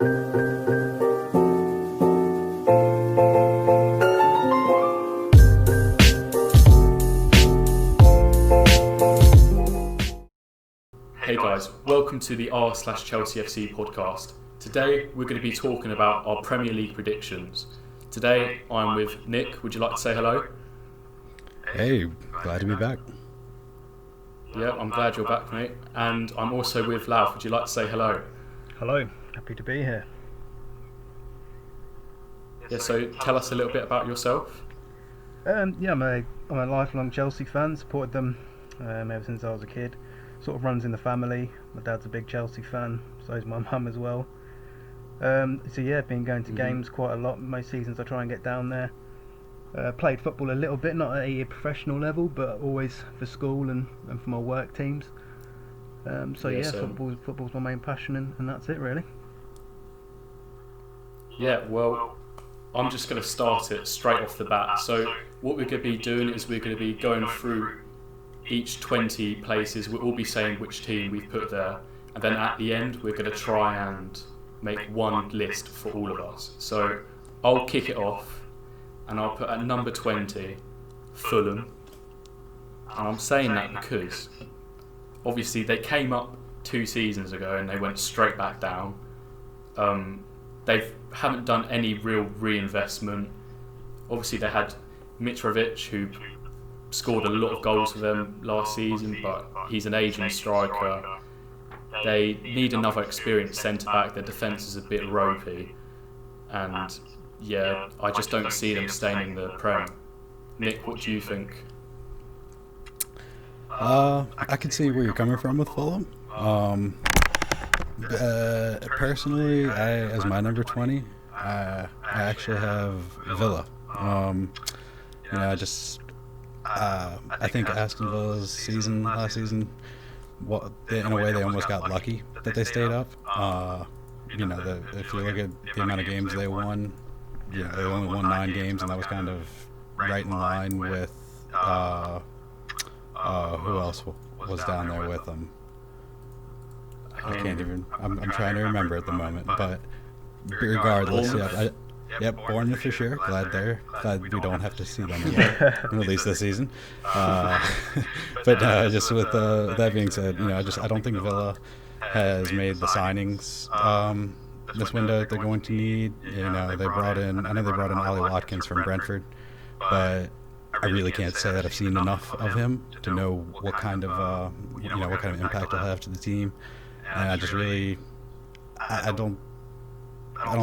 Hey guys, welcome to the r/ChelseaFC Podcast. Today we're going to be talking about our Premier League predictions. Today I'm with Nick. Would you like to say hello? Hey, glad to be back. Yeah, I'm glad you're back, mate. And I'm also with Lauf. Would you like to say hello? Hello, happy to be here. Yeah, so tell us a little bit about yourself. I'm a lifelong Chelsea fan. Supported them ever since I was a kid. Sort of runs in the family. My dad's a big Chelsea fan, so is my mum as well. Been going to games quite a lot. Most seasons I try and get down there. Played football a little bit, not at a professional level, but always for school and for my work teams. Football's my main passion, and that's it really. Yeah, well, I'm just going to start it straight off the bat. So what we're going to be doing is we're going to be going through each 20 places. We'll all be saying which team we've put there, and then at the end we're going to try and make one list for all of us. So I'll kick it off, and I'll put at number 20 Fulham. And I'm saying that because obviously they came up 2 seasons ago and they went straight back down. They haven't done any real reinvestment. Obviously they had Mitrovic, who scored a lot of goals for them last season, but he's an aging striker. They need another experienced centre-back. Their defence is a bit ropey, and I just don't see them staying in the Prem. Nick, what do you think? I can see where you're coming from with Fulham. Personally, as my number 20, I actually have Villa. I think Aston Villa's last season, in a way they almost got lucky that they stayed up. If you look at the amount of games they won, they only won 9 games, and that was kind of right in line with who else was down there with them. I can't even. I'm trying to remember at the moment, but regardless, Bournemouth for sure. Glad we don't have to see them at least this season. Just with that being said, I don't think Villa has made the signings this window that they're going to need. They brought in Ollie Watkins from Brentford, but I really can't say that I've seen enough of him to know what kind of impact he'll have to the team. And I don't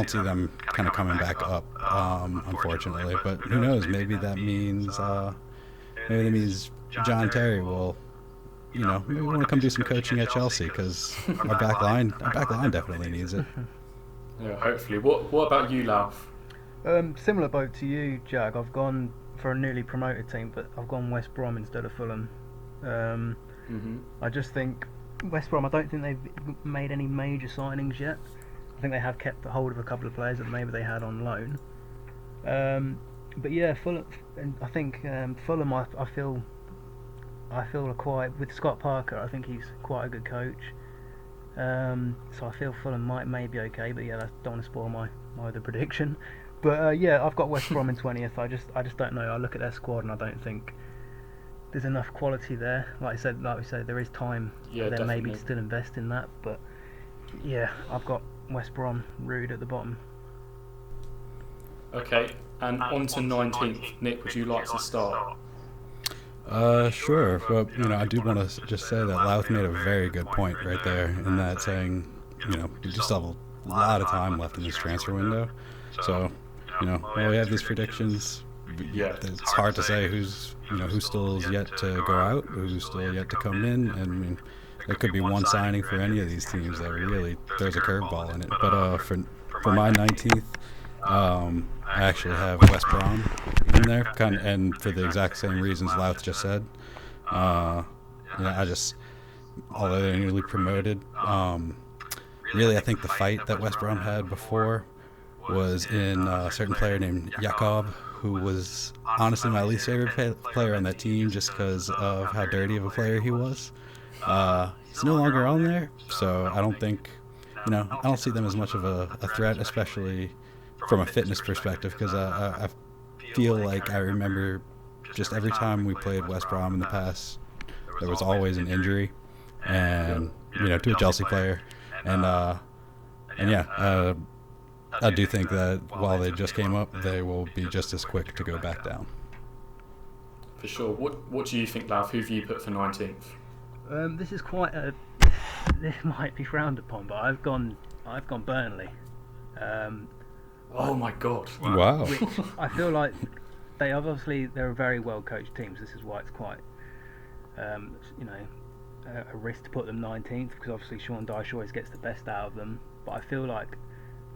see them kind of coming back up, unfortunately. But who knows? Maybe that means John Terry will, maybe want to come do some coaching at Chelsea, because our back line definitely needs it. Yeah, hopefully. What about you, Lauf? Similar boat to you, Jack. I've gone for a newly promoted team, but I've gone West Brom instead of Fulham. I just think West Brom, I don't think they've made any major signings yet. I think they have kept a hold of a couple of players that maybe they had on loan. Fulham. I think Fulham. I feel are quite, with Scott Parker. I think he's quite a good coach. So I feel Fulham may be okay. But I don't want to spoil my other prediction. But I've got West Brom in 20th. I just don't know. I look at their squad and I don't think there's enough quality there. Like we said, there is time for them maybe to still invest in that. But I've got West Brom, Rude at the bottom. Okay, and on to 19th. Nick, would you like to start? Sure. But I do want to just say that Louth made a very good point right there, in that saying, we just have a lot of time left in this transfer window. So, when we have these predictions, it's hard to say who still is yet to go out, who's still yet to come in. And there could be one signing for any of these teams that really throws a curveball in it. But for my 19th, I actually have West Brom in there, and for the exact same reasons Louth just said. Although they're newly promoted, really I think the fight that West Brom had before was in a certain player named Jakob, who was honestly my least favorite player on that team, just because of how dirty of a player he was. He's no longer on there, so I don't think I don't see them as much of a threat, especially from a fitness perspective, because I feel like I remember just every time we played West Brom in the past, there was always an injury, and to a Chelsea player, and yeah, I do think that while they just came up, they will be just as quick to go back down. For sure. What do you think, Lav? Who have you put for 19th? This is quite a. This might be frowned upon, but I've gone Burnley. Oh my God! Wow. Which I feel like they're a very well coached team. So this is why it's quite, a risk to put them 19th, because obviously Sean Dyche always gets the best out of them. But I feel like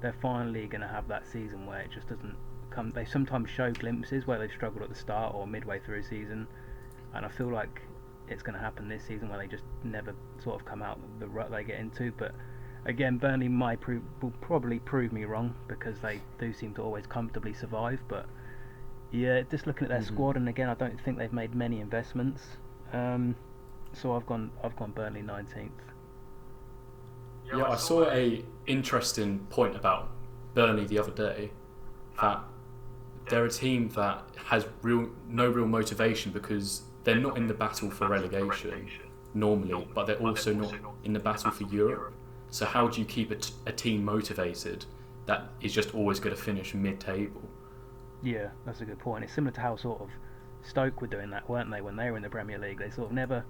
they're finally going to have that season where it just doesn't come. They sometimes show glimpses where they've struggled at the start or midway through a season, and I feel like it's going to happen this season where they just never sort of come out the rut they get into. But again, Burnley will probably prove me wrong, because they do seem to always comfortably survive. But yeah, just looking at their squad, and again, I don't think they've made many investments. So I've gone Burnley 19th. Yeah, I saw a interesting point about Burnley the other day, that they're a team that has no real motivation, because they're not in the battle for relegation normally, but they're also not in the battle for Europe. So how do you keep a team motivated that is just always going to finish mid-table? Yeah, that's a good point. It's similar to how sort of Stoke were doing that, weren't they, when they were in the Premier League? They sort of never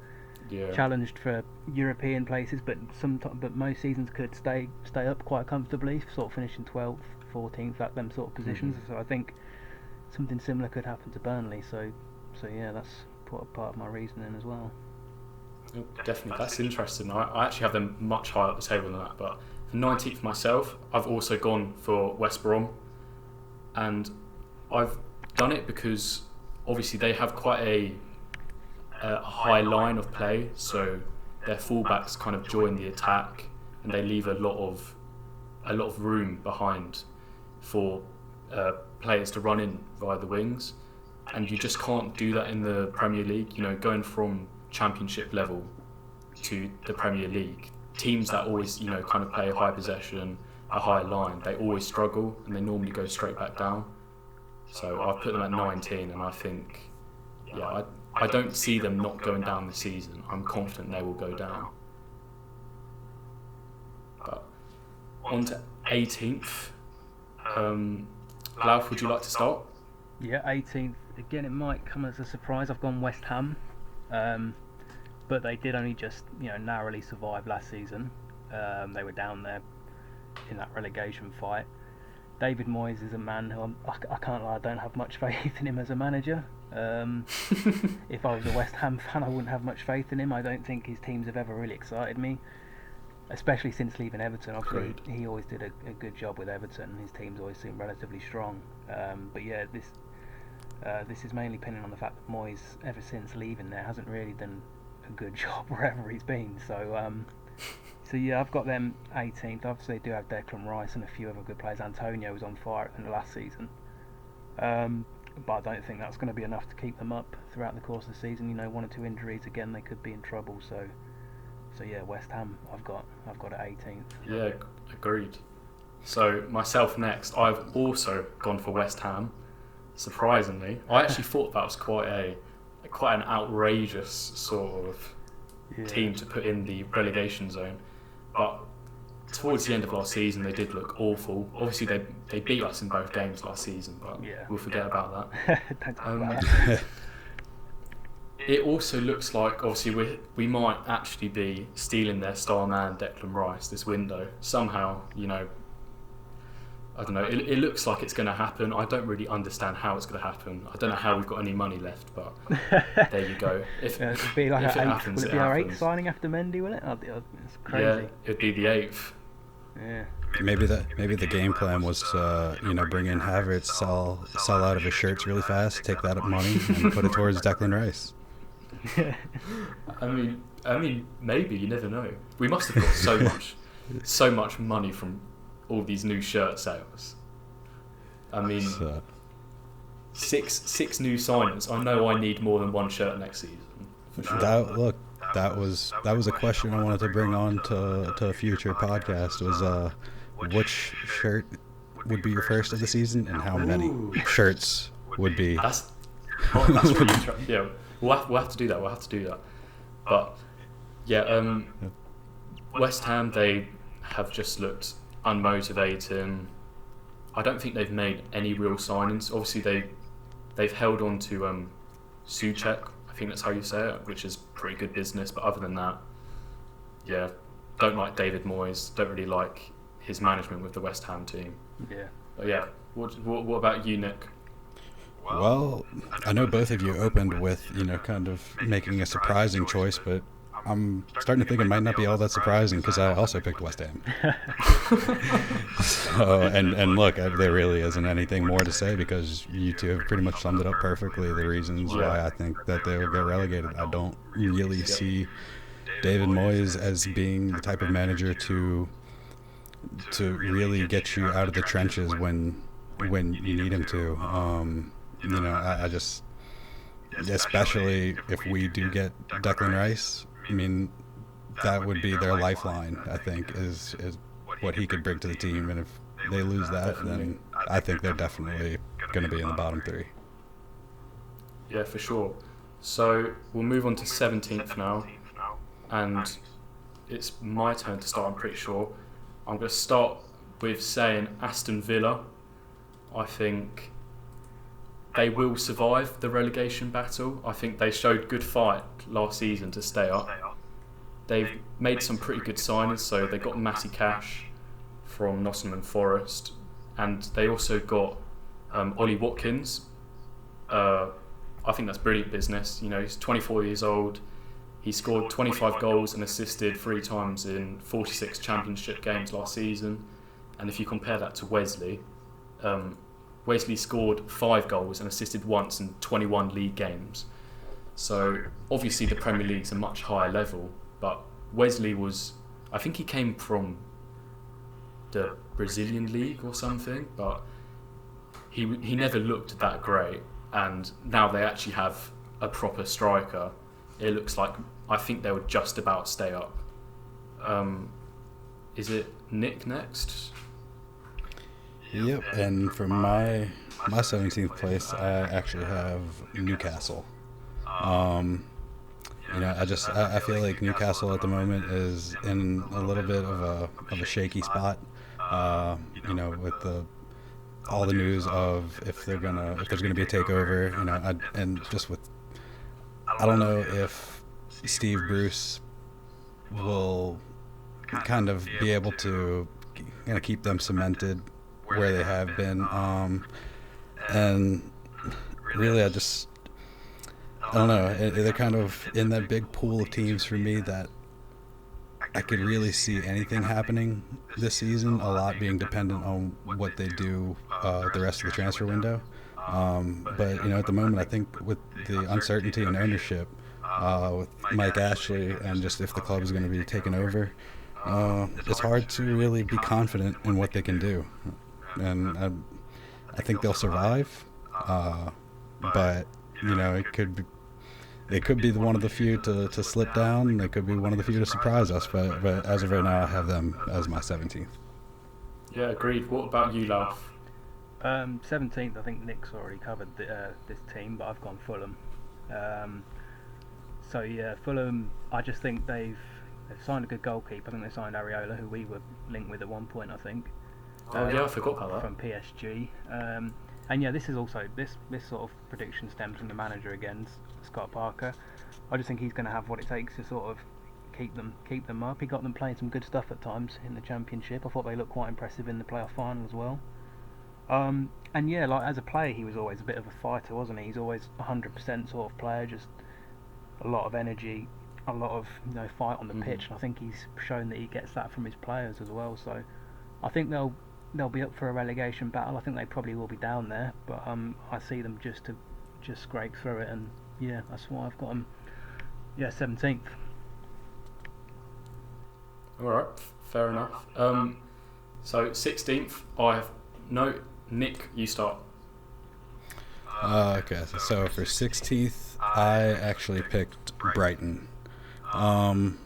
challenged for European places, but most seasons could stay up quite comfortably, sort of finishing 12th, 14th, at them sort of positions. So I think something similar could happen to Burnley. So yeah, that's part of my reasoning as well. Definitely, that's interesting. I actually have them much higher up the table than that, but for 19th myself, I've also gone for West Brom, and I've done it because obviously they have quite a high line of play, so their fullbacks kind of join the attack, and they leave a lot of room behind for players to run in via the wings, and you just can't do that in the Premier League. Going from Championship level to the Premier League, teams that always kind of play a high possession, a high line, they always struggle, and they normally go straight back down. So I've put them at 19, and I think, I don't see them not going down this season. I'm confident they will go down. But on to 18th. Lauf, would you like to start? Yeah, 18th. Again, it might come as a surprise. I've gone West Ham, but they did only just narrowly survive last season. They were down there in that relegation fight. David Moyes is a man who I can't lie, I don't have much faith in him as a manager. If I was a West Ham fan, I wouldn't have much faith in him. I don't think his teams have ever really excited me, especially since leaving Everton. Obviously, he always did a good job with Everton. His teams always seemed relatively strong. But yeah, this is mainly pinning on the fact that Moyes, ever since leaving there, hasn't really done a good job wherever he's been. So yeah, I've got them 18th. Obviously, they do have Declan Rice and a few other good players. Antonio was on fire in the last season. But I don't think that's going to be enough to keep them up throughout the course of the season. 1 or 2 injuries, again, they could be in trouble. So yeah, West Ham, I've got at 18th. Yeah, agreed. So myself next, I've also gone for West Ham. Surprisingly, I actually thought that was quite an outrageous sort of team to put in the relegation zone. But towards the end of last season, they did look awful. Obviously, they beat us in both games last season, but we'll forget about that. Don't talk about that. It also looks like, obviously, we might actually be stealing their star man, Declan Rice, this window. Somehow, I don't know, it looks like it's going to happen. I don't really understand how it's going to happen. I don't know how we've got any money left, but there you go. If it'd be like if it eighth, happens, would it be our 8th signing after Mendy, will it? It's crazy. Yeah, it'd be the 8th. Yeah. Maybe the game plan was to bring in Havertz, sell out of his shirts really fast, take that money and put it towards Declan Rice. I mean, maybe, you never know. We must have got so much money from all these new shirt sales. I mean, six new signings. I know I need more than one shirt next season. For sure. that was a question I wanted to bring on to a future podcast. Was which shirt would be your first of the season, and how many shirts would be? That's really interesting. Yeah, we'll have to do that. But yeah, West Ham, they have just looked unmotivating. I don't think they've made any real signings. Obviously, they've held on to Souček, I think that's how you say it, which is pretty good business. But other than that, yeah, don't like David Moyes. Don't really like his management with the West Ham team. Yeah. But yeah, what about you, Nick? Well, I know both of you opened with, kind of making a surprising choice, but I'm starting to think it might not be all that surprising because I also picked West Ham. So, and look, there really isn't anything more to say because you two have pretty much summed it up perfectly, the reasons why I think that they will get relegated. I don't really see David Moyes as being the type of manager to really get you out of the trenches when you need him to. I just, especially if we do get Declan Rice, I mean, that would be their lifeline, I think, is what he could bring to the team. And if they lose that, then I think they're definitely going to be in the bottom three. Yeah, for sure. So we'll move on to 17th now. And it's my turn to start, I'm pretty sure. I'm going to start with saying Aston Villa. I think they will survive the relegation battle. I think they showed good fight last season to stay up. They've made some pretty good signings, so they got Matty Cash from Nottingham Forest, and they also got Ollie Watkins. I think that's brilliant business. He's 24 years old. He scored 25 goals and assisted 3 times in 46 championship games last season. And if you compare that to Wesley, Wesley scored 5 goals and assisted once in 21 league games. So obviously the Premier League's a much higher level, but Wesley I think he came from the Brazilian league or something, but he never looked that great. And now they actually have a proper striker. It looks like, I think they would just about stay up. Is it Nick next? Yep, and for my 17th place, I actually have Newcastle. I feel like Newcastle at the moment is in a little bit of a shaky spot. With all the news of if there's gonna be a takeover, I don't know if Steve Bruce will kind of be able to keep them cemented where they have been, and really I don't know, they're kind of in that big pool of teams for me that I could really see anything happening this season, a lot being dependent on what they do the rest of the transfer window. But at the moment I think with the uncertainty and ownership with Mike Ashley and just if the club is going to be taken over, it's hard to really be confident in what they can do. And I think they'll survive, but they could be one of the few to slip down. They could be one of the few to surprise us. But as of right now, I have them as my 17th. Yeah, agreed. What about you, Lauf? 17th, I think Nick's already covered this team, but I've gone Fulham. Fulham. I just think they've signed a good goalkeeper. I think they signed Areola, who we were linked with at one point, I think. I forgot about that. From PSG. This is also this sort of prediction stems from the manager again, Scott Parker. I just think he's going to have what it takes to sort of keep them up. He got them playing some good stuff at times in the Championship. I thought they looked quite impressive in the playoff final as well. As a player, he was always a bit of a fighter, wasn't he? He's always 100% sort of player, just a lot of energy, a lot of fight on the pitch. And I think he's shown that he gets that from his players as well. So I think they'll be up for a relegation battle. I think they probably will be down there, but I see them just scrape through it, and that's why I've got them 17th. Alright, fair enough. So 16th, Nick, you start. Okay, so for 16th, I actually picked Brighton. And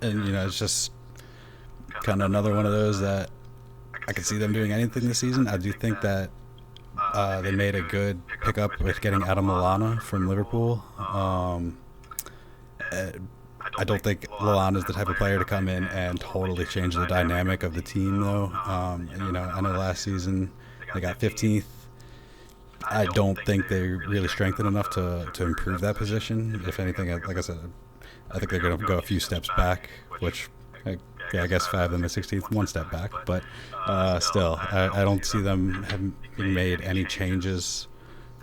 it's just kind of another one of those that I could see them doing anything this season. I do think that they made a good pickup with getting Adam Lallana from Liverpool. I don't think Lallana's the type of player to come in and totally change the dynamic of the team, though. I know last season they got 15th. I don't think they really strengthened enough to improve that position. If anything, like I said, I think they're going to go a few steps back, which, I guess 5 and the 16th, one step back. But still, I don't see them having made any changes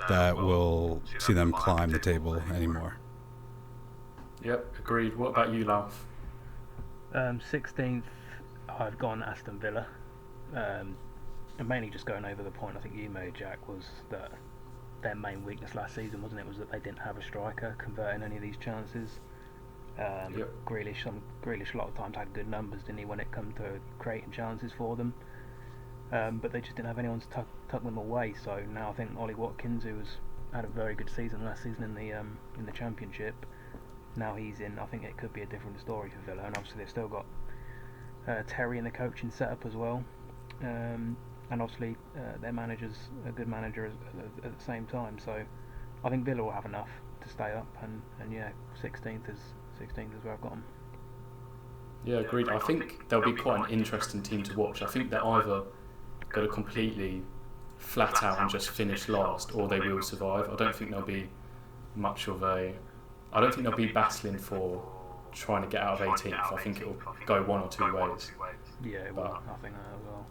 that will see them climb the table anymore. Yep, agreed. What about you, Lauf? 16th, I've gone Aston Villa. And mainly just going over the point I think you made, Jack, was that their main weakness last season, wasn't it, was that they didn't have a striker converting any of these chances. Yep. Grealish a lot of times had good numbers, didn't he, when it come to creating chances for them. But they just didn't have anyone to tuck them away. So now I think Ollie Watkins, who had a very good season last season in the Championship, now he's in. I think it could be a different story for Villa, and obviously they've still got Terry in the coaching setup as well. And obviously their manager's a good manager at the same time, so I think Villa will have enough to stay up, and 16th is where I've got them. Yeah, agreed. I think they'll be quite an interesting team to watch. I think they're either going to completely flat out and just finish last, or they will survive. I don't think they'll be I don't think they'll be battling for trying to get out of 18th. I think it'll go one or two ways. Yeah, it will. I think that as well.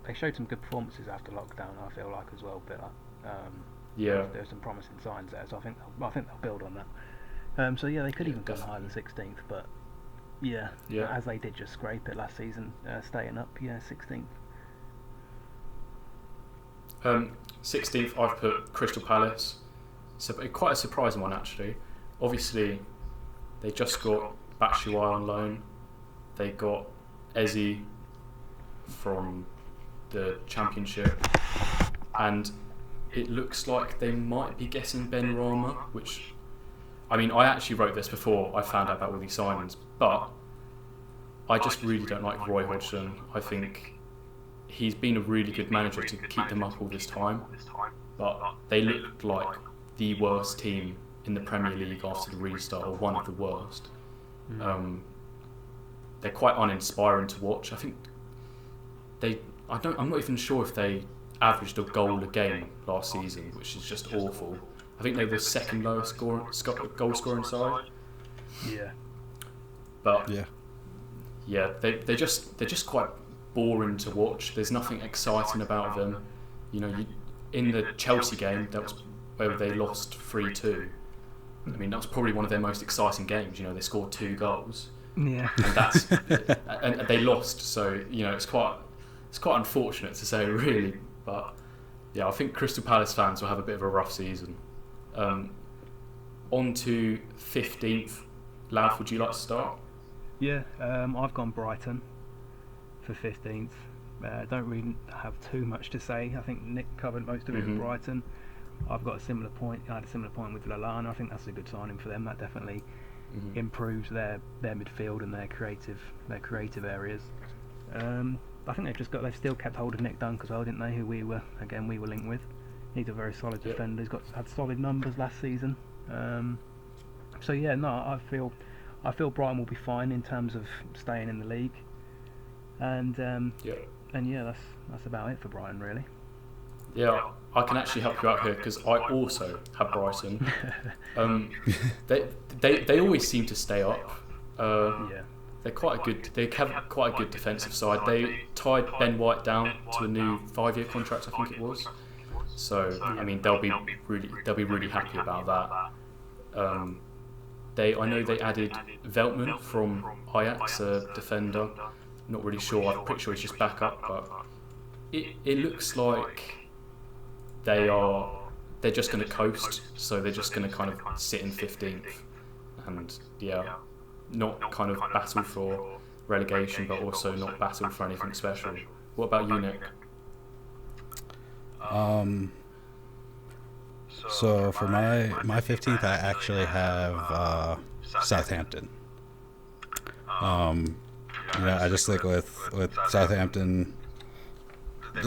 They showed some good performances after lockdown, I feel like, as well, Villa. There's some promising signs there, so I think they'll build on that. They could even go higher than 16th, but as they did just scrape it last season, staying up, 16th. 16th, I've put Crystal Palace. So quite a surprising one, actually. Obviously, they just got Batshuayi on loan. They got Eze from the Championship, and it looks like they might be getting Ben Rama, which, I mean, I actually wrote this before I found out about all these signings, but I just really don't like Roy Hodgson. I think he's been a really good manager to keep them up all this time, but they looked like the worst team in the Premier League after the restart, or one of the worst. They're quite uninspiring to watch. I think I'm not even sure if they averaged a goal a game last season, which is just awful. I think they were the second lowest goal scoring side. Yeah. But they're just quite boring to watch. There's nothing exciting about them. In the Chelsea game, that was where they lost 3-2. I mean, that was probably one of their most exciting games. They scored 2 goals. Yeah. And they lost. So it's quite unfortunate to say, really. But I think Crystal Palace fans will have a bit of a rough season. On to 15th. Lauf, would you like to start? Yeah, I've gone Brighton for 15th. Don't really have too much to say. I think Nick covered most of it with Brighton. I've got a similar point. I had a similar point with Lallana. I think that's a good signing for them. That definitely improves their midfield and their creative areas. I think they've still kept hold of Nick Dunk as well, didn't they? Who we were linked with. He's a very solid defender. He's had solid numbers last season. I feel Brighton will be fine in terms of staying in the league. And that's about it for Brighton, really. Yeah, I can actually help you out here because I also have Brighton. They always seem to stay up. They have quite a good defensive side. They tied Ben White down to a new 5-year contract, I think it was. So I mean, they'll be really happy about that. I know they added Veltman from Ajax, a defender. Not really sure. I'm pretty sure he's just back up, but it looks like they're just going to coast. So they're just going to kind of sit in 15th, and not kind of battle for relegation, but also not battle for anything special. What about you, Nick? So for my 15th, I actually have Southampton. I just think with Southampton,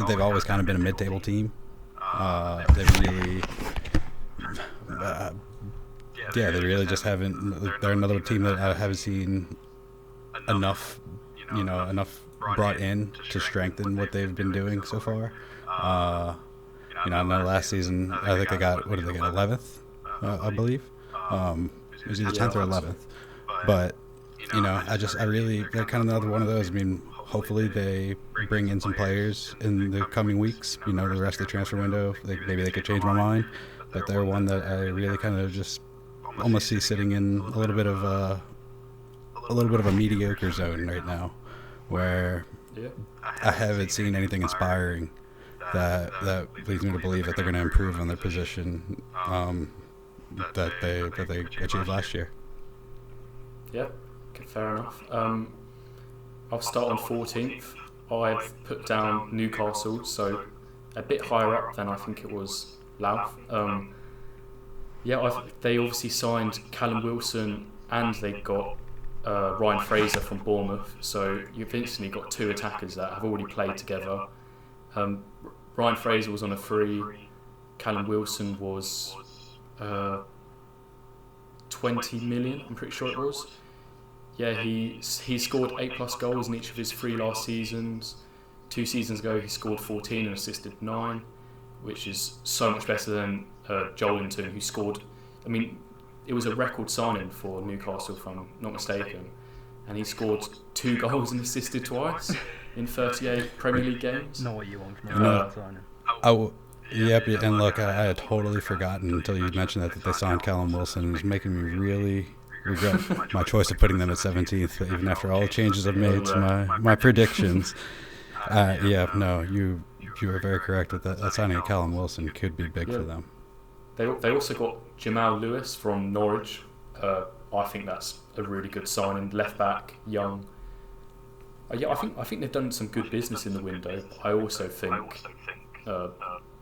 they've always kind of been a mid-table team. They really just haven't. They're another team that I haven't seen enough brought in to strengthen what they've been doing so far. I know last season I think they got 11th, I believe. It was either 10th or 11th, but they're kind of another one of those. I mean, hopefully they bring in some players in the coming weeks. The rest of the transfer window, maybe they could change my mind, but they're one that I really kind of just almost see sitting in a little bit of a mediocre zone right now, where I haven't seen anything inspiring that leads me to believe that they're going to improve on their position that they achieved last year. Yeah, okay, fair enough. I'll start on 14th. I've put down Newcastle, so a bit higher up than I think it was Louth. They obviously signed Callum Wilson and they got Ryan Fraser from Bournemouth, so you've instantly got two attackers that have already played together. Ryan Fraser was on a free. Callum Wilson was 20 million, I'm pretty sure it was. Yeah, he scored 8+ goals in each of his 3 last seasons. 2 seasons ago he scored 14 and assisted 9, which is so much better than Joelinton, who scored. I mean, it was a record signing for Newcastle, if I'm not mistaken, and he scored 2 goals and assisted twice in 38 Premier League games. Not what you want from a signing. And look, I had totally forgotten until you mentioned that they signed Callum Wilson. It was making me really regret my choice of putting them at 17th, even after all the changes I've made to my predictions. You were very correct with that. Signing of Callum Wilson could be big for them. They also got Jamal Lewis from Norwich. I think that's a really good signing. Left back, young. I think they've done some good business in the window. I also think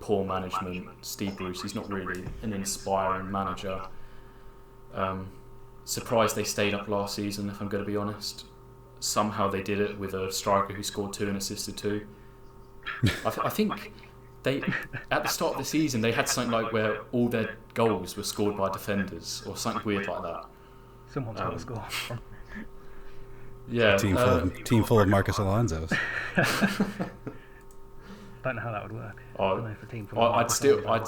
poor management. Steve Bruce, he's not really an inspiring manager. Surprised they stayed up last season, if I'm going to be honest. Somehow they did it with a striker who scored 2 and assisted 2. I think they, at the start of the season, they had something like where all their goals were scored by defenders or something weird like that. Someone's got to score. Yeah, team full of Marcus Alonso's. Don't know how that would work. I'd still like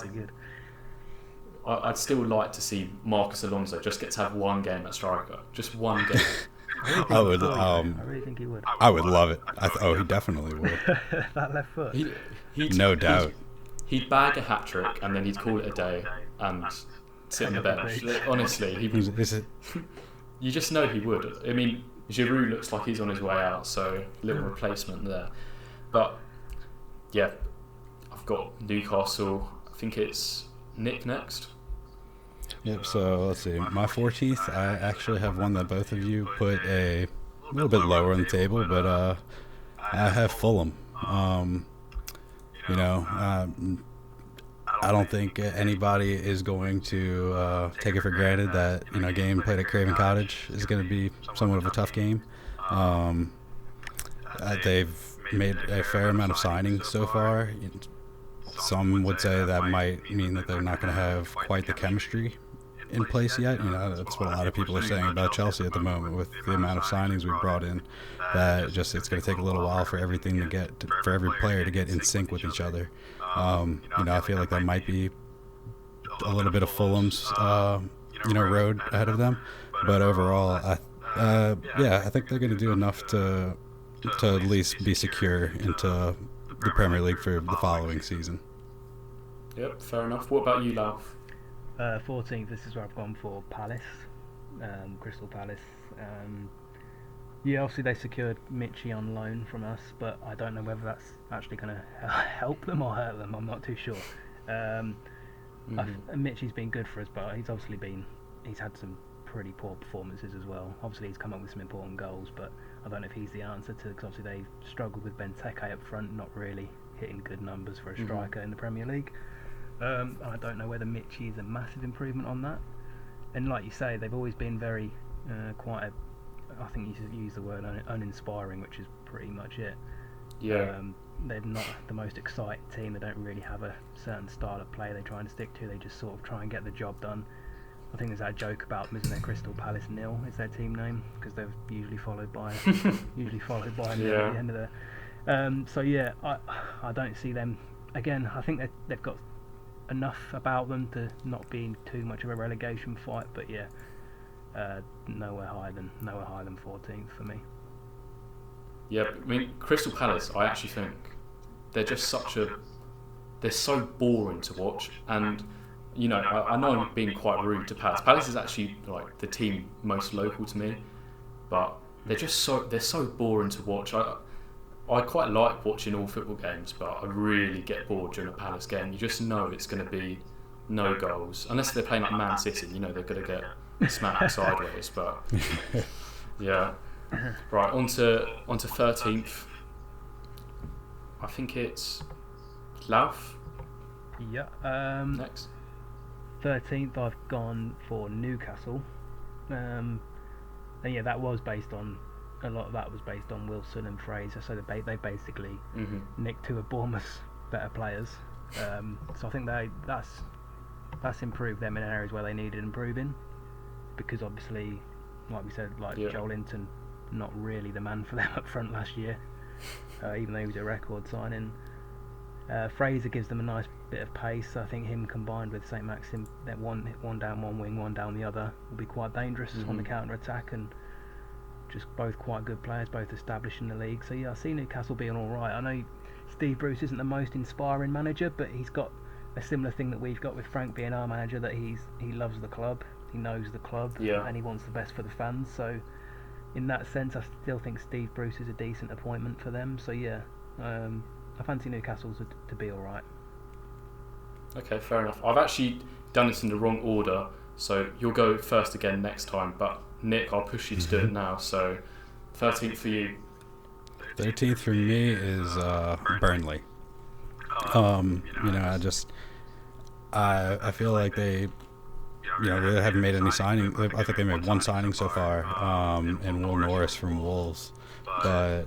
to see Marcus Alonso just get to have one game at striker, just one game. I would. I really think he would. I would love it. He definitely would. That left foot. No doubt. He'd bag a hat trick and then he'd call it a day and sit on the bench. Honestly, he would. You just know he would. I mean, Giroud looks like he's on his way out, so little replacement there. But yeah, I've got Newcastle. I think it's Nick next. Yep, so let's see. My 14th, I actually have one that both of you put a little bit lower on the table, but I have Fulham. I don't think anybody is going to take it for granted that a game played at Craven Cottage is going to be somewhat of a tough game. They've made a fair amount of signings so far. Some would say that might mean that they're not going to have quite the chemistry in place yet. That's what a lot of people are saying about Chelsea at the moment with the amount of signings we've brought in. That just it's going to take a little while for everything for every player to get in sync with each other. I feel like that might be a little bit of Fulham's road ahead of them, but overall, I think they're going to do enough to at least be secure into the Premier League for the following season. Yep, fair enough. What about you, Louth? 14th, this is where I've gone for Palace, Crystal Palace. Obviously they secured Michy on loan from us, but I don't know whether that's actually going to help them or hurt them. I'm not too sure. Michy's been good for us, but he's had some pretty poor performances as well. Obviously he's come up with some important goals, but I don't know if he's the answer to, because obviously they struggled with Benteke up front, not really hitting good numbers for a striker in the Premier League. I don't know whether Michy is a massive improvement on that. And like you say, they've always been very quite a I think you use the word uninspiring, which is pretty much it. Yeah. They're not the most exciting team. They don't really have a certain style of play they're trying to stick to. They just sort of try and get the job done. I think there's that joke about, isn't there, Crystal Palace nil is their team name, because they're usually followed by a nil at the end of the. So yeah, I don't see them again. I think they've got enough about them to not be too much of a relegation fight, but yeah, nowhere higher than 14th for me. Yeah, I mean, Crystal Palace, I actually think they're just they're so boring to watch. And, you know, I know I'm being quite rude to Palace. Palace is actually like the team most local to me, but they're so boring to watch. I quite like watching all football games, but I really get bored during a Palace game. You just know it's going to be no goals, unless they're playing like Man City. You know they're going to get smacked sideways. But yeah. Right, on to 13th. I think it's Lauf. Yeah. Next. 13th, I've gone for Newcastle. And yeah, a lot of that was based on Wilson and Fraser. So they basically nicked two of Bournemouth's better players. So I think that's improved them in areas where they needed improving. Because obviously, like we said, Joel Linton, not really the man for them up front last year, even though he was a record signing. Fraser gives them a nice bit of pace. I think him combined with St Maxim, that one down one wing, one down the other, will be quite dangerous on the counter attack, and just both quite good players, both established in the league. So yeah, I see Newcastle being all right. I know Steve Bruce isn't the most inspiring manager, but he's got a similar thing that we've got with Frank being our manager, that he loves the club, he knows the club, and he wants the best for the fans. So in that sense, I still think Steve Bruce is a decent appointment for them. So yeah, I fancy Newcastle to be all right. Okay, fair enough. I've actually done this in the wrong order, so you'll go first again next time. But Nick, I'll push you to do it now. So 13th for you. 13th for me is Burnley. You know, I feel like they really haven't made any signing. I think they made one signing so far, and Will Norris from Wolves. But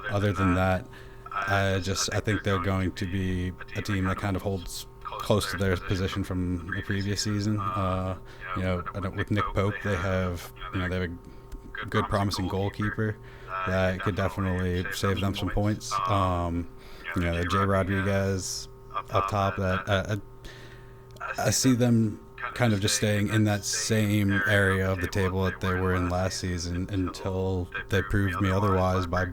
other than that, I think they're going to be a team that kind of holds close to their position from the previous season. With Nick Pope, they have a good, promising goalkeeper that could definitely save them some points. Jay Rodriguez up top. That I see them kind of just staying in that same area of the table that they were in last season until they proved me otherwise by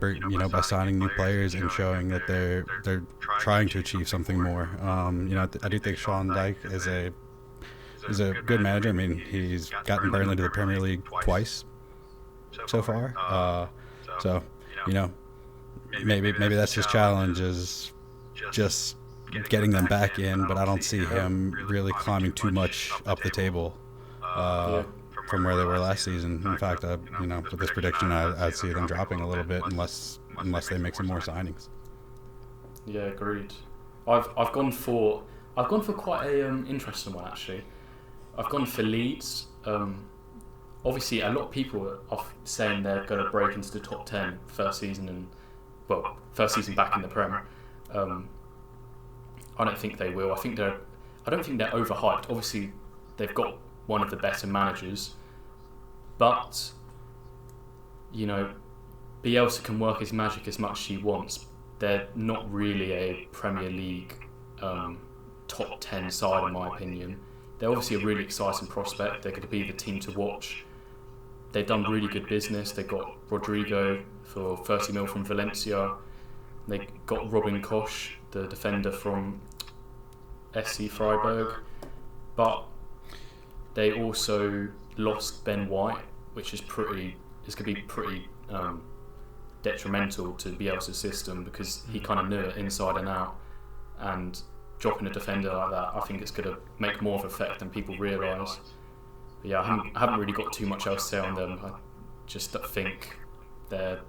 signing new players and showing that they're trying to achieve something more. I do think Sean Dyche is a good manager. I mean, he's gotten Burnley to the Premier League twice so far. So maybe that's his challenge, is just getting them back in, but I don't see him really climbing too much up the table from where they were last season. In fact, with this prediction, I'd see them dropping a little bit unless they make some more signings. Yeah, agreed. I've gone for quite a interesting one actually. I've gone for Leeds. Obviously, a lot of people are saying they're going to break into the top 10 first season back in the Prem. I don't think they will. I don't think they're overhyped. Obviously, they've got one of the better managers, but Bielsa can work his magic as much as he wants. They're not really a Premier League top 10 side, in my opinion. They're obviously a really exciting prospect. They're going to be the team to watch. They've done really good business. They got Rodrigo for 30 mil from Valencia. They got Robin Koch, the defender from SC Freiburg, but they also lost Ben White, which is going to be pretty detrimental to Bielsa's system, because he kind of knew it inside and out, and dropping a defender like that, I think it's going to make more of an effect than people realise. But yeah, I haven't really got too much else to say on them. I just think they'll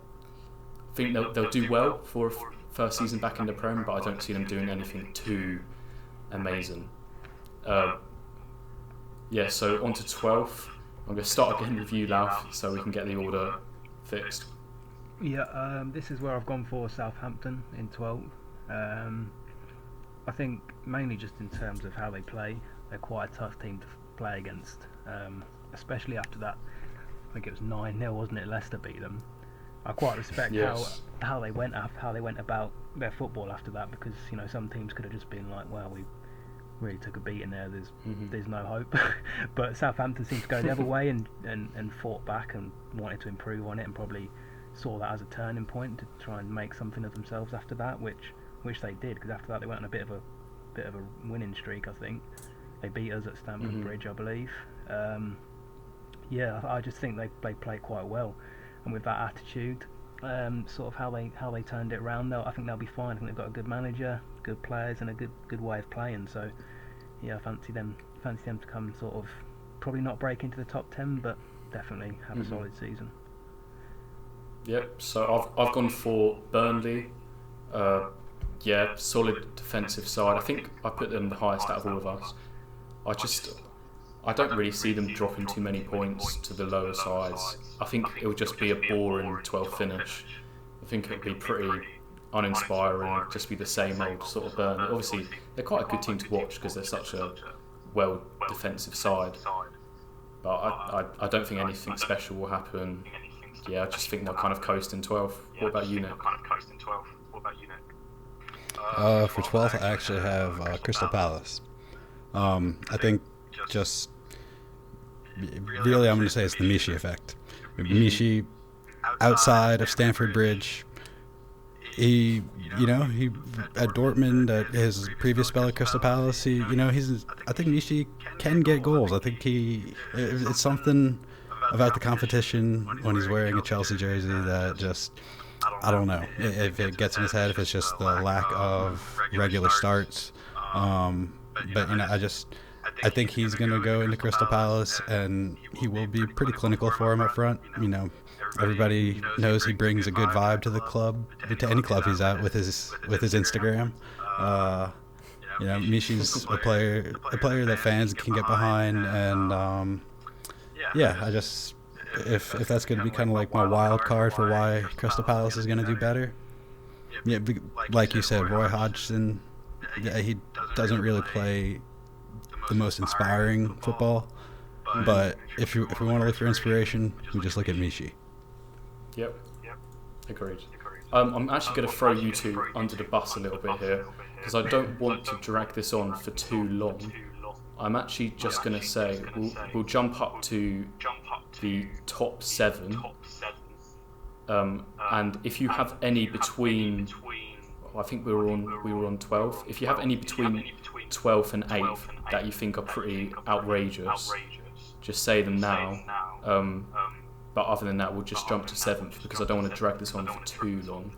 do well for a first season back in the Prem, but I don't see them doing anything too amazing. So on to 12th. I'm going to start again with you, Lauf, so we can get the order fixed. Yeah, this is where I've gone for Southampton in 12. I think mainly just in terms of how they play, they're quite a tough team to play against, especially after that. I think it was 9-0, wasn't it? Leicester beat them. I quite respect how they went about their football after that, because some teams could have just been like, well, we really took a beating there. There's no hope. But Southampton seemed to go the other way and fought back and wanted to improve on it, and probably saw that as a turning point to try and make something of themselves after that, which they did, because after that they went on a bit of a winning streak. I think they beat us at Stamford Bridge, I believe. I just think they played quite well, and with that attitude, sort of how they turned it around, I think they'll be fine. I think they've got a good manager, good players, and a good way of playing. So yeah, I fancy them to come sort of, probably not break into the top 10, but definitely have a solid season. Yep. So I've gone for Burnley. Solid defensive side. I think I put them the highest out of all of us. I don't really see them dropping too many points to the lower sides. I think it will just be a boring 12th finish. I think it would be pretty uninspiring, just be the same old sort of Burnley. Obviously, they're quite a good team to watch because they're such a well defensive side. But I don't think anything special will happen. Yeah, I just think they'll kind of coast in 12th. What about you, Nick? For 12th, I actually have Crystal Palace. I think just really, I'm going to say it's the Michy effect. Michy, outside of Stamford Bridge, he at Dortmund, at his previous spell at Crystal Palace, I think Michy can get goals. I think it's something about the competition when he's wearing a Chelsea jersey that just, I don't know if it gets in his head, if it's just the lack of regular starts. But I think he's going to go into Crystal Palace, and he will be pretty clinical for him up front. Everybody knows he brings a good vibe to the club, to any club he's at with his Instagram. Michy's a player that fans can get behind, and if that's going to be kind of like my wild card for why Crystal Palace is going to do better. Yeah, like you said, Roy Hodgson, he doesn't really play the most inspiring football, but if we want to look for inspiration, we just look at Michy. Yep. Agreed. I'm actually going to throw you two under the bus a little bit here, because I don't want to drag this on for too long. I'm actually just going to say we'll jump up to the top 7, and if you have any between, I think we were on 12. If you have any between 12th and 8th that you think are pretty outrageous, just say them now. But other than that, we'll just jump to 7th, because I don't want to drag this on for too long.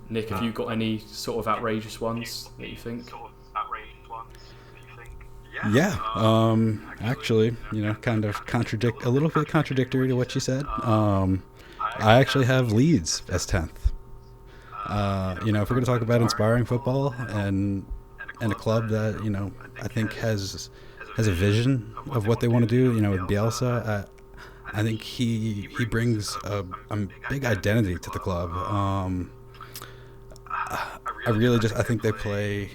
Nick, have you got any sort of outrageous ones that you think? Yeah, actually, kind of a little bit contradictory to what you said. I actually have Leeds as 10th. If we're going to talk about inspiring football and a club that, I think has a vision of what they want to do, with Bielsa, I think he brings a big identity to the club. I think they play,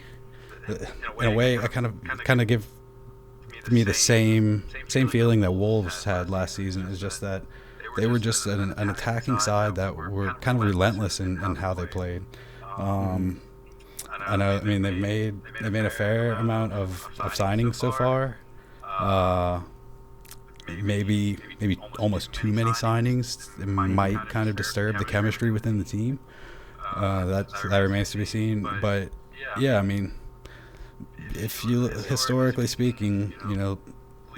in a way, I kind of give me the same feeling that Wolves had last season. Is just that they were just an attacking side that were kind of relentless in how they played. They've made a fair amount of signings so far. Maybe almost too many signings. It might kind of disturb the chemistry within the team. That remains to be seen. But yeah, if you, historically speaking,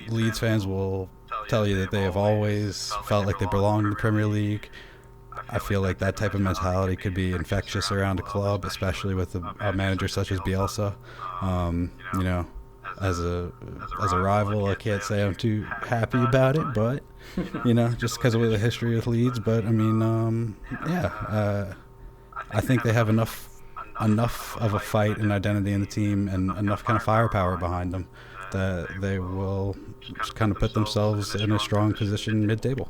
Leeds fans will tell you that they have always felt like they belong in the Premier League. I feel like that type of mentality could be infectious around a club, especially with a manager such as Bielsa. As a rival, I can't say I'm too happy about it, but just because of the history with Leeds. But I think they have enough of a fight and identity in the team, and enough kind of firepower behind them that they will just kind of put themselves in a strong position mid-table.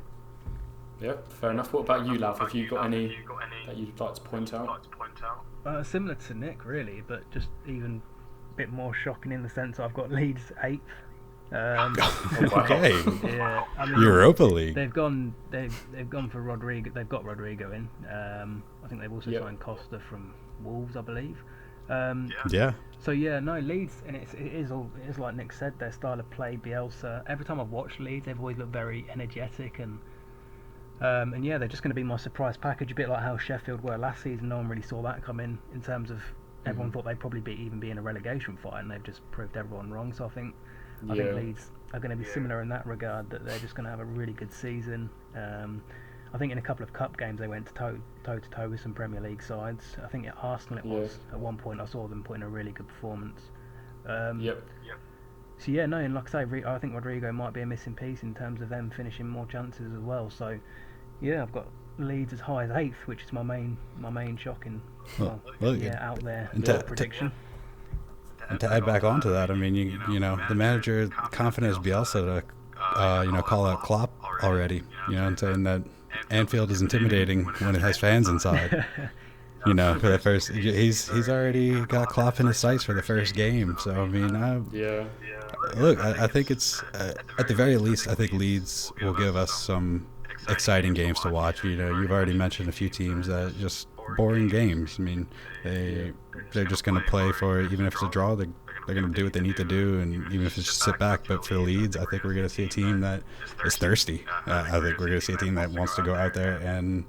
Yeah, fair enough. What about you, Lav? Have you got any that you'd like to point out? Similar to Nick, really, but just even a bit more shocking in the sense I've got Leeds 8th. Okay. Yeah, I mean, Europa League. They've gone for Rodrigo. They've got Rodrigo in. I think they've also signed Costa from Wolves, I believe. Yeah. So yeah, no, Leeds, and it is like Nick said, their style of play, Bielsa. Every time I've watched Leeds, they've always looked very energetic and yeah, they're just going to be my surprise package, a bit like how Sheffield were last season. No one really saw that coming in terms of everyone thought they'd probably be in a relegation fight, and they've just proved everyone wrong. So I think Leeds are going to be similar in that regard, that they're just going to have a really good season. I think in a couple of cup games they went toe to toe with some Premier League sides. I think at Arsenal it was at one point. I saw them put in a really good performance. So yeah, no, and like I say, I think Rodrigo might be a missing piece in terms of them finishing more chances as well. So yeah, I've got Leeds as high as 8th, which is my main shocking, out there prediction. And to add back onto that, I mean, you know, the manager confident as Bielsa to call out Klopp already, and saying that Anfield is intimidating when it has fans inside. For the first, he's already got Klopp in his sights for the first game. So I mean, look, I think it's at the very least, I think Leeds will give us some exciting games to watch. You've already mentioned a few teams that just boring games. I mean, they're just going to play for, even if it's a draw, they're going to do what they need to do, and even if it's just sit back. But for Leeds, I think we're going to see a team that is thirsty. I think we're going to see a team that wants to go out there and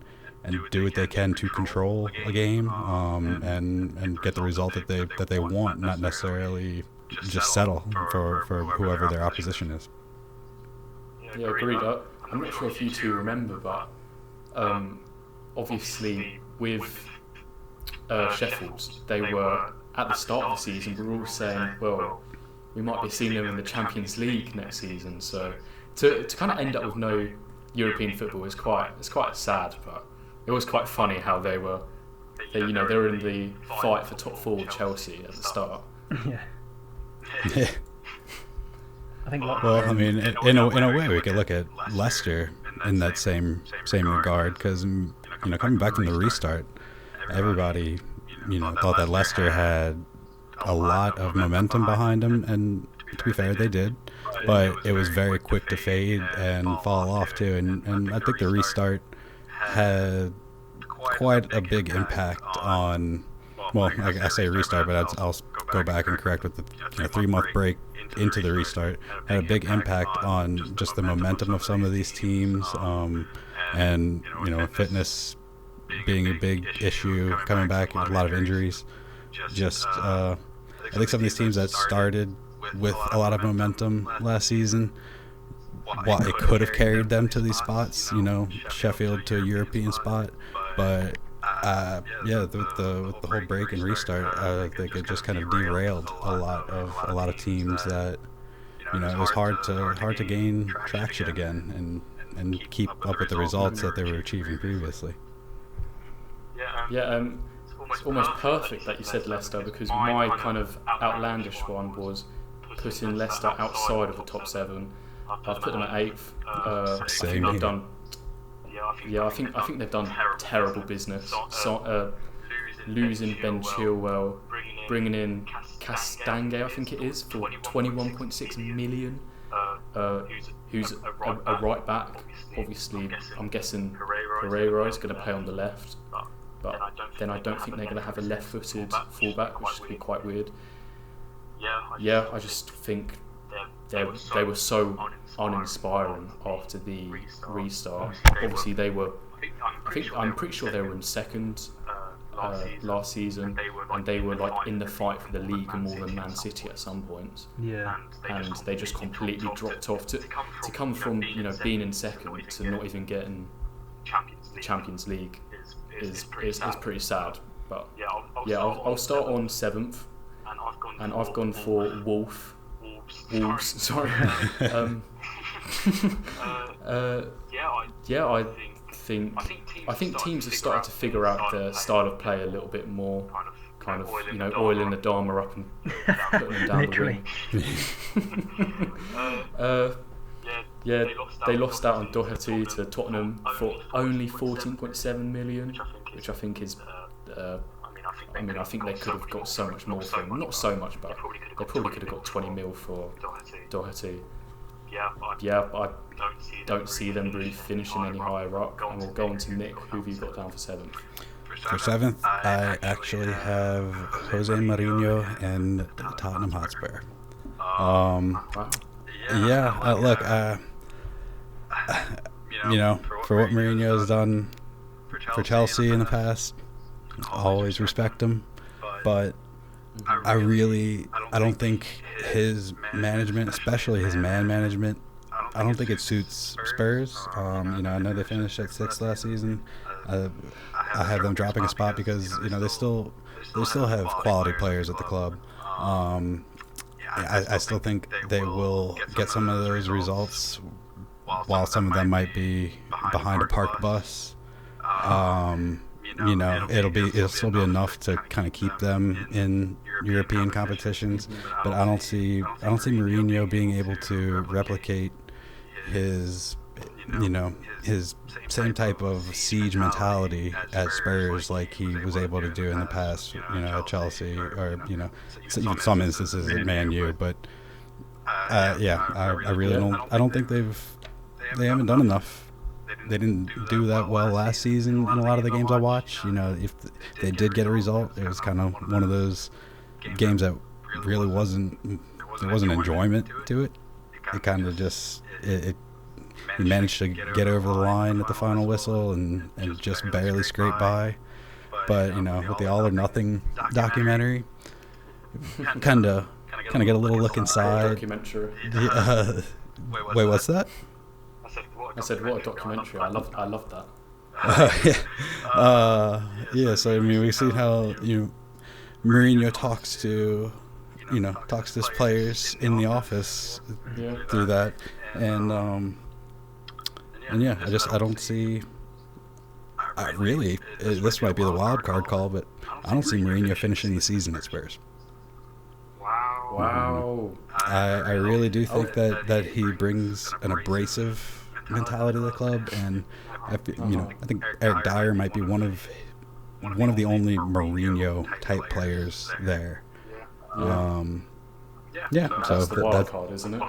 do what they can to control a game, and get the result that they want, not necessarily just settle for whoever their opposition is. Yeah, agreed. I'm not sure if you two remember, but obviously with Sheffield, they were at the start of the season, we were all saying, well, we might be seeing them in the Champions League next season. So to kind of end up with no European football is quite sad, but it was quite funny how they were in the fight for top 4 with Chelsea at the start. Yeah. I think. Well, I mean, in a way, we could look at Leicester in that same regard, because coming back from the restart, everybody thought that Leicester had a lot of momentum behind them, and to be fair, they did, but it was very quick to fade and fall off too. And I think the restart had quite a big impact on. Well, I say restart, but I'll go back and correct with the 3-month break into the restart. Had a big impact on just the momentum of some of these teams, and fitness being a big issue, coming back with a lot of injuries. Just I think some of these teams that started with a lot of momentum last season, while it could have carried them to these spots, Sheffield to a European spot, but with the whole break and restart, I think it just kind of derailed a lot of teams that it was hard to gain traction again and keep up with the results that they were achieving previously. Yeah, it's almost perfect that you said Leicester, because my kind of outlandish one was putting Leicester outside of the top 7. I've put them at 8th. Same here. I think they've done terrible business. So, losing Ben Chilwell, bringing in Castange, I think it is, for 21.6 million. Who's a right back. Obviously, I'm guessing Pereira is going to play on the left, but then I don't think they're going to have a left-footed fullback, which would be quite weird. Yeah, I just think they were so uninspiring after the restart. Obviously, I'm pretty sure they were in second last season, and they were like in the fight for the league more than Man City at some points. Yeah. And they just completely dropped off to come from being in second to not even getting the Champions League is pretty sad. But yeah, I'll start on 7th, and I've gone for Wolves. Sorry. I think teams have started to figure out their style of play a little bit more, kind of, oiling the Dharma up and putting them down Literally. the wing. They lost out on Doherty to Tottenham for only 14.7 million, which I think is. I think they could have got so much more for him. Not so much, but they probably could have got 20 mil for Doherty. Yeah, I don't see them really finishing any higher up. And we'll go on to Nick. Who have you got down for 7th? For 7th, I actually have Jose Mourinho and Tottenham Hotspur. Wow. Yeah, look, for what Mourinho has done for Chelsea in the past, I always respect him, but I don't think his management, especially his man management, I don't think it suits Spurs. I know they finished at 6th last season. I have them dropping a spot because they still have quality players at the club. I still think they will get some of those results, while some of them might be behind a parked bus. It'll still be enough to kind of keep them in European competitions, but I don't see Mourinho being able to replicate his same type of siege mentality at Spurs like he was able to do in the past, at Chelsea, or even some instances at Man U. But I really don't think they haven't done enough. They didn't do that well last season in a lot of the games I watched. If they did get a result, it was kind of one of those games that really wasn't enjoyment to it. It kind of just he managed to get over the line at the final whistle and just barely scrape by. But with the All or Nothing documentary, kind of get a little look inside. Documentary. Wait, what's that? I said, what a documentary! I love that. So we see how Mourinho talks to his players in the office through that, and I don't see. This might be the wild card call, but I don't see Mourinho finishing the season at Spurs. Wow. I really do think that he brings an abrasive mentality to the club, and I think Eric Dyer might be one of the only Mourinho type players there. So that's the wild card, isn't it?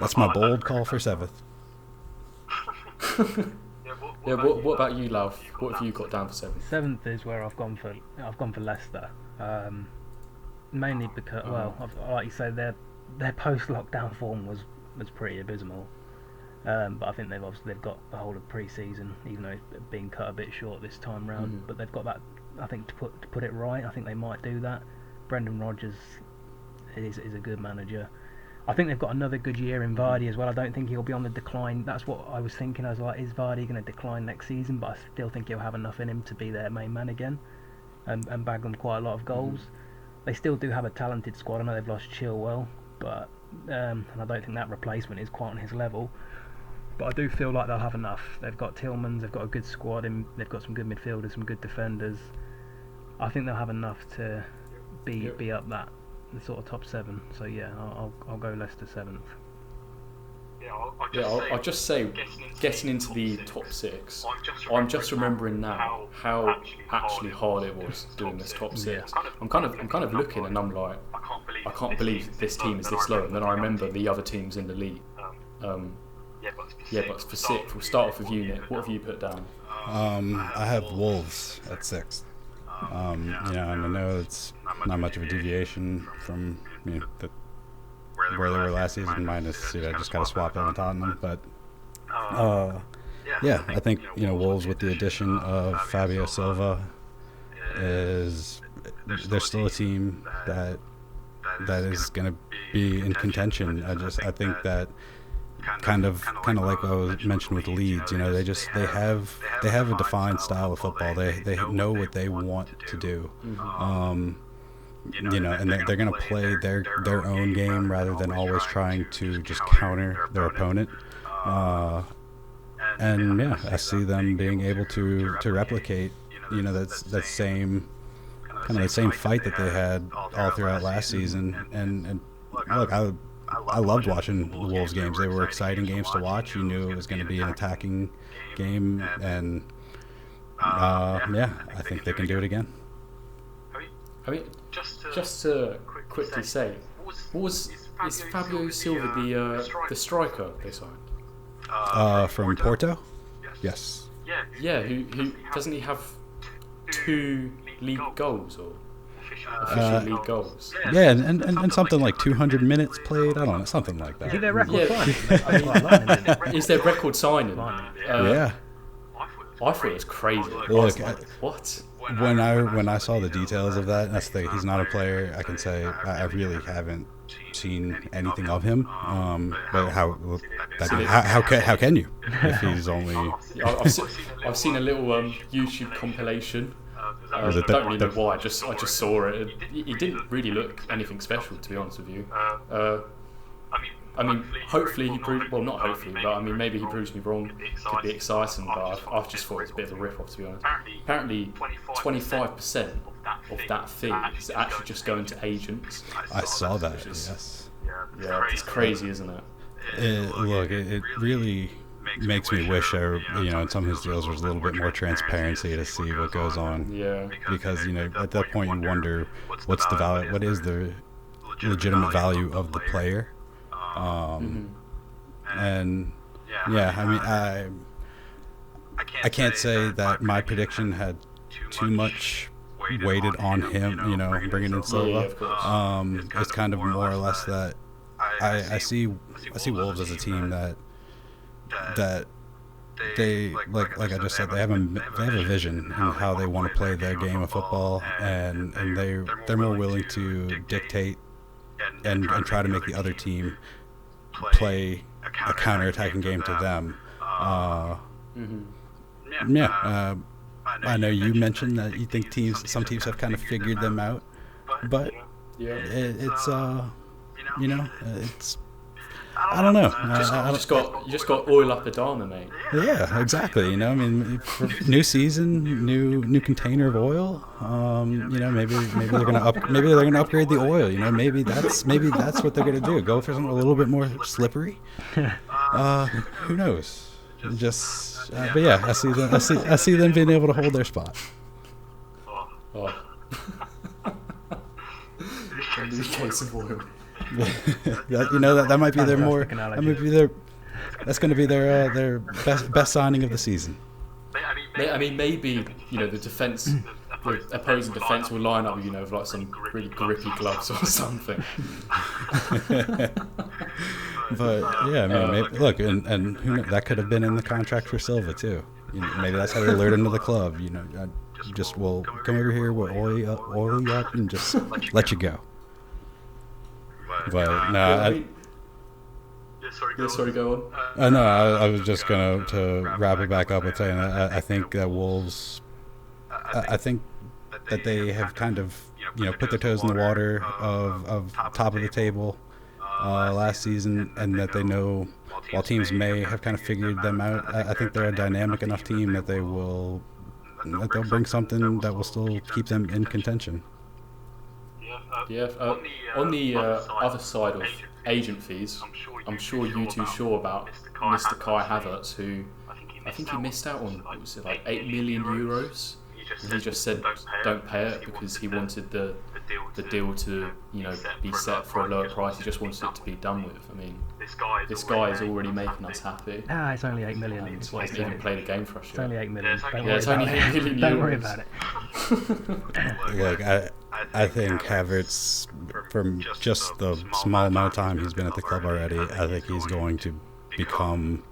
That's my bold call for 7th. What about you, Lau? What have you got down for 7th? 7th is where I've gone for Leicester, mainly because like you say, their post-lockdown form was pretty abysmal, but I think they've got the whole of pre-season, even though it's been cut a bit short this time round. But they've got that, I think, to put it right. I think they might do that. Brendan Rodgers is a good manager. I think they've got another good year in Vardy as well. I don't think he'll be on the decline. That's what I was thinking. I was like, is Vardy going to decline next season? But I still think he'll have enough in him to be their main man again and bag them quite a lot of goals. They still do have a talented squad. I know they've lost Chilwell, but and I don't think that replacement is quite on his level. But I do feel like they'll have enough. They've got Tillmans, they've got a good squad, and they've got some good midfielders, some good defenders. I think they'll have enough to be up that sort of top 7. So yeah, I'll go Leicester 7th. I'll just say, getting into the top 6, I'm just remembering now how actually hard it was doing this top 6. I'm kind of looking, and I'm like, I can't believe this team is this low. And then I remember the other teams in the league. But for 6th, we'll start off with you, Nick. What have you put down? I have Wolves at 6th. And I know it's not much of a deviation from where they were last season, minus just kind of swap them with Tottenham. But I think Wolves, with the addition of Fabio Silva, they're still a team that is going to be in contention. I think that kind of like what was mentioned with Leeds, they have a defined style of football. They know what they want to do. And they're going to play their own game rather than always trying to just counter their opponent. I see them being able to replicate that's that same kind of the same fight that they had all throughout last season. And look, I loved watching the Wolves games. They were exciting games to watch. You knew it was going to be an attacking game, and I think they can do it again. I mean, just to quickly say, is Fabio Silva the striker they signed? From Porto? Yes. Yeah, who doesn't he have 2 league goals or official league goals? Yeah, and something like 200 minutes played. I don't know, something like that. Is it their record signing? Is their record signing? Yeah. I thought it was crazy. Look, what? When I saw the details of that, that's the thing. He's not a player. I can say I really haven't seen anything of him. But how can you if he's only? I've seen a little YouTube compilation. I don't really know why. I just saw it. He didn't really look anything special, to be honest with you. I mean, hopefully he proves. Well, not hopefully, but I mean, maybe he proves me wrong. Could be exciting, but I've just thought it's a bit of a rip-off, to be honest. Apparently, 25% of that fee is actually just going to agents. I saw that. Yes. Yeah, it's crazy, isn't it? It really makes me wish in some of his deals there's a little bit more transparency to see what goes on. Yeah. Because at that point you wonder what is the legitimate value of the player. And I mean, I can't say that my prediction had too much weighted on him, bringing in Silva. It's kind of more or less that I see Wolves as a team that they like I just said, they have a vision in how they want to play their game of football, and they're more willing to dictate and try to make the other team play a counter-attacking game to them. I know you mentioned that you think some teams have kind of figured them out, but it's I don't know. You just got oil up the Dharma, mate. Yeah, exactly. I mean, for new season, new container of oil. Maybe they're gonna upgrade the oil. Maybe that's what they're gonna do. Go for something a little bit more slippery. Who knows? But yeah, I see them being able to hold their spot. Oh. New case of oil. that might be their more. That might be their. That's going to be their best signing of the season. I mean, maybe the opposing defense will line up, with like some really grippy gloves or something. But yeah, I mean, maybe, look, and who knows, that could have been in the contract for Silva too. Maybe that's how they lured him to the club. We'll come over here, we'll oil you up, and just let you go. But no, sorry, go on. No, I was just to wrap it back up with saying I think that Wolves, I think that they have kind of put their toes in the water of top of the table last season, and that they know while teams may have kind of figured them out, I think they're a dynamic enough team that they'll bring something that will still keep them in contention. Yeah. On the other side of agent fees, I'm sure you're too sure about Mr. Kai Havertz, who I think he missed out on, what was it, like €8 million. He just said don't pay it because he wanted the deal to be set for a lower price. He just wanted it to be done with. I mean, this guy is already making us happy. It's only 8 million. He hasn't even played a game for us yet. It's only 8 million. It's only 8 million euros. Don't worry about it. Look, I think Havertz, from just the small amount of time he's been at the club already, I think he's going to become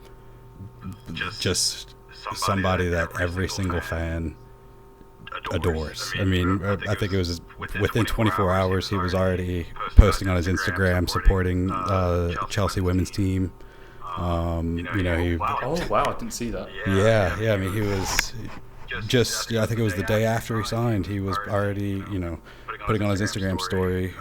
just somebody that every single fan adores. I mean, I think it was within 24 hours he was already posting on his Instagram supporting Chelsea women's team. He. Oh wow, I didn't see that. Yeah. I mean, he was just. I think it was the day after he signed. He was already, putting on his Instagram story,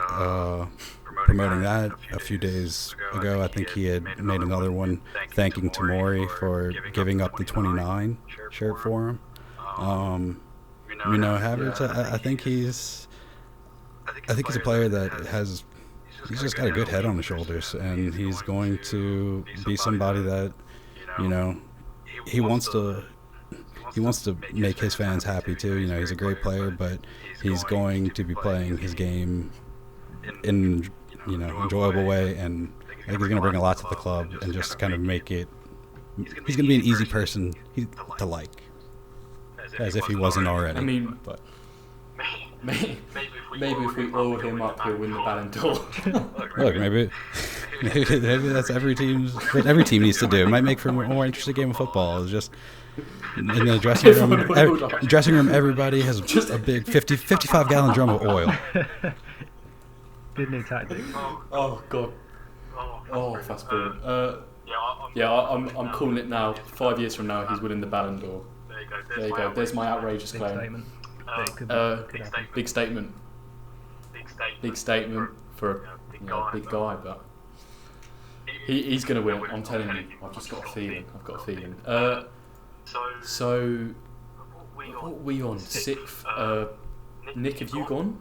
promoting that. A few days ago, I think he had made another one thanking Tomori for giving up the 29 shirt for him. Havertz, I think he's a player that he's just got a good head on his shoulders, and he's going to be somebody that, he wants to make his fans happy too. He's a great player, but he's going to be playing his game in enjoyable way, and I think he's going to bring a lot to the club and just kind of make it. He's going to be an easy person to like, as if he wasn't already. I mean, but maybe if we oil him up, he'll win the Ballon d'Or. Look, maybe that's every what every team needs to do. It might make for a more interesting game of football. It's just in the dressing room, everybody has a big 55-gallon drum of oil. Good new tactic. Oh God. Oh, that's brilliant. I'm calling it now. 5 years from now, he's winning the Ballon d'Or. There you go. There's my outrageous claim. Big statement. Big statement for a big guy, but he's going to win. I'm telling you. I've just got a feeling. So what are we on? Sixth. Nick, have you gone?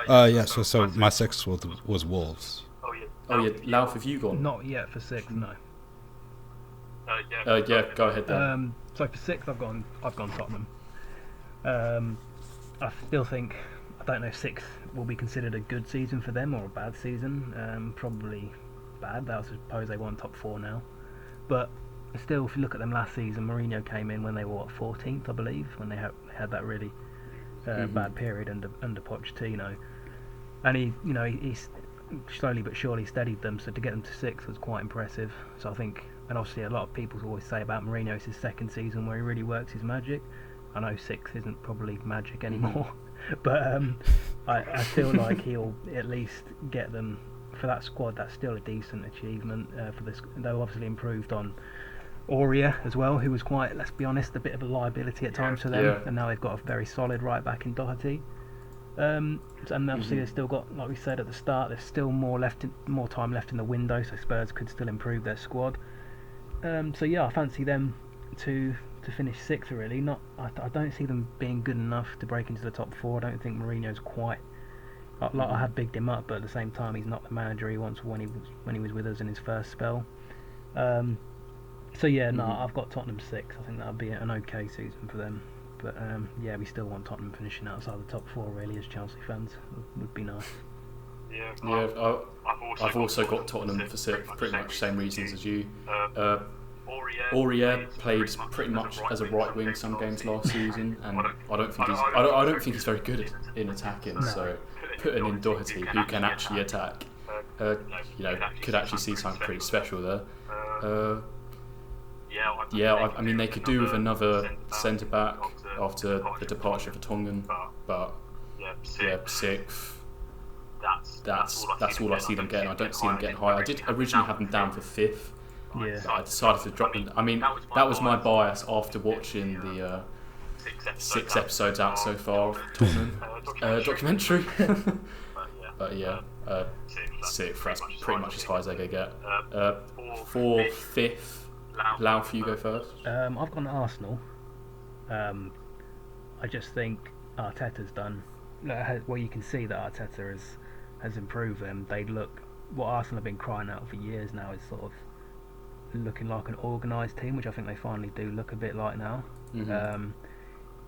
Yeah. So my sixth was Wolves. Oh yeah, Lauf, have you gone? Not yet for sixth, no. Yeah, go ahead then. So for sixth, I've gone Tottenham. I still think, I don't know if sixth will be considered a good season for them or a bad season. Probably bad. I suppose they want top four now. But still, if you look at them last season, Mourinho came in when they were 14th, I believe, when they had that really bad period under Pochettino, and he slowly but surely steadied them. So to get them to sixth was quite impressive. So I think, and obviously a lot of people always say about Mourinho, it's his second season where he really works his magic. I know sixth isn't probably magic anymore, but I feel like he'll at least get them for that squad. That's still a decent achievement for this. They've obviously improved on Aurier as well, who was quite, let's be honest, a bit of a liability at times for them, and now they've got a very solid right back in Doherty. And obviously they've still got, like we said at the start, there's still more time left in the window, so Spurs could still improve their squad. So yeah, I fancy them to finish sixth. Really, I don't see them being good enough to break into the top four. I don't think Mourinho's quite. I have bigged him up, but at the same time, he's not the manager he wants when he was with us in his first spell. So yeah, I've got Tottenham sixth. I think that'll be an okay season for them. But yeah, we still want Tottenham finishing outside the top four. Really, as Chelsea fans, would be nice. Yeah, I've also got Tottenham for sixth. Pretty much same reasons as you. Aurier played pretty much as a right wing some games last season, and I don't think he's very good in attacking. No. So putting in Doherty, who can actually attack, could actually see something pretty special there. I mean they could do with another centre back after the departure of Tongan, but sixth. That's all I see them getting. I don't see them getting higher. I did originally have them down for fifth. Yeah. I decided to drop them. I mean, that was my bias after watching the 6 episodes out so far of Tottenham documentary. But yeah, sixth. That's pretty much as high as they could get. For fifth, Lauf, you go first. I've gone to Arsenal. I just think Arteta's done. Well, you can see that Arteta has improved them. They look, what Arsenal have been crying out for years now is sort of looking like an organised team, which I think they finally do look a bit like now.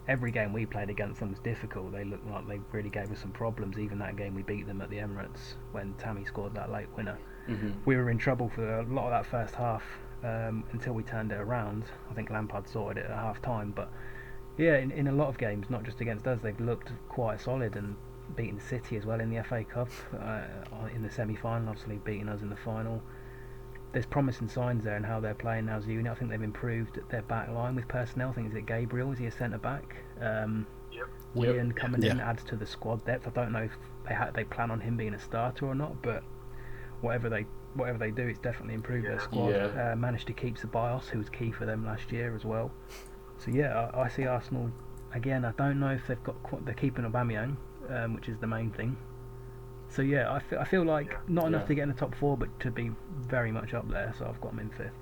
Every game we played against them was difficult. They looked like they really gave us some problems. Even that game we beat them at the Emirates when Tammy scored that late winner. We were in trouble for a lot of that first half until we turned it around. I think Lampard sorted it at half time, but yeah, in a lot of games, not just against us, they've looked quite solid and beaten City as well in the FA Cup in the semi-final, obviously beating us in the final. There's promising signs there in how they're playing now as a unit. I think they've improved their back line with personnel. I think, is it Gabriel? Is he a centre back? Willian coming in adds to the squad depth. I don't know if they plan on him being a starter or not, but whatever they do, it's definitely improved their squad. Managed to keep Ceballos, who was key for them last year as well. So yeah, I see Arsenal again. I don't know if they're keeping Aubameyang, which is the main thing. So yeah, I feel like not enough to get in the top four, but to be very much up there. So I've got them in fifth.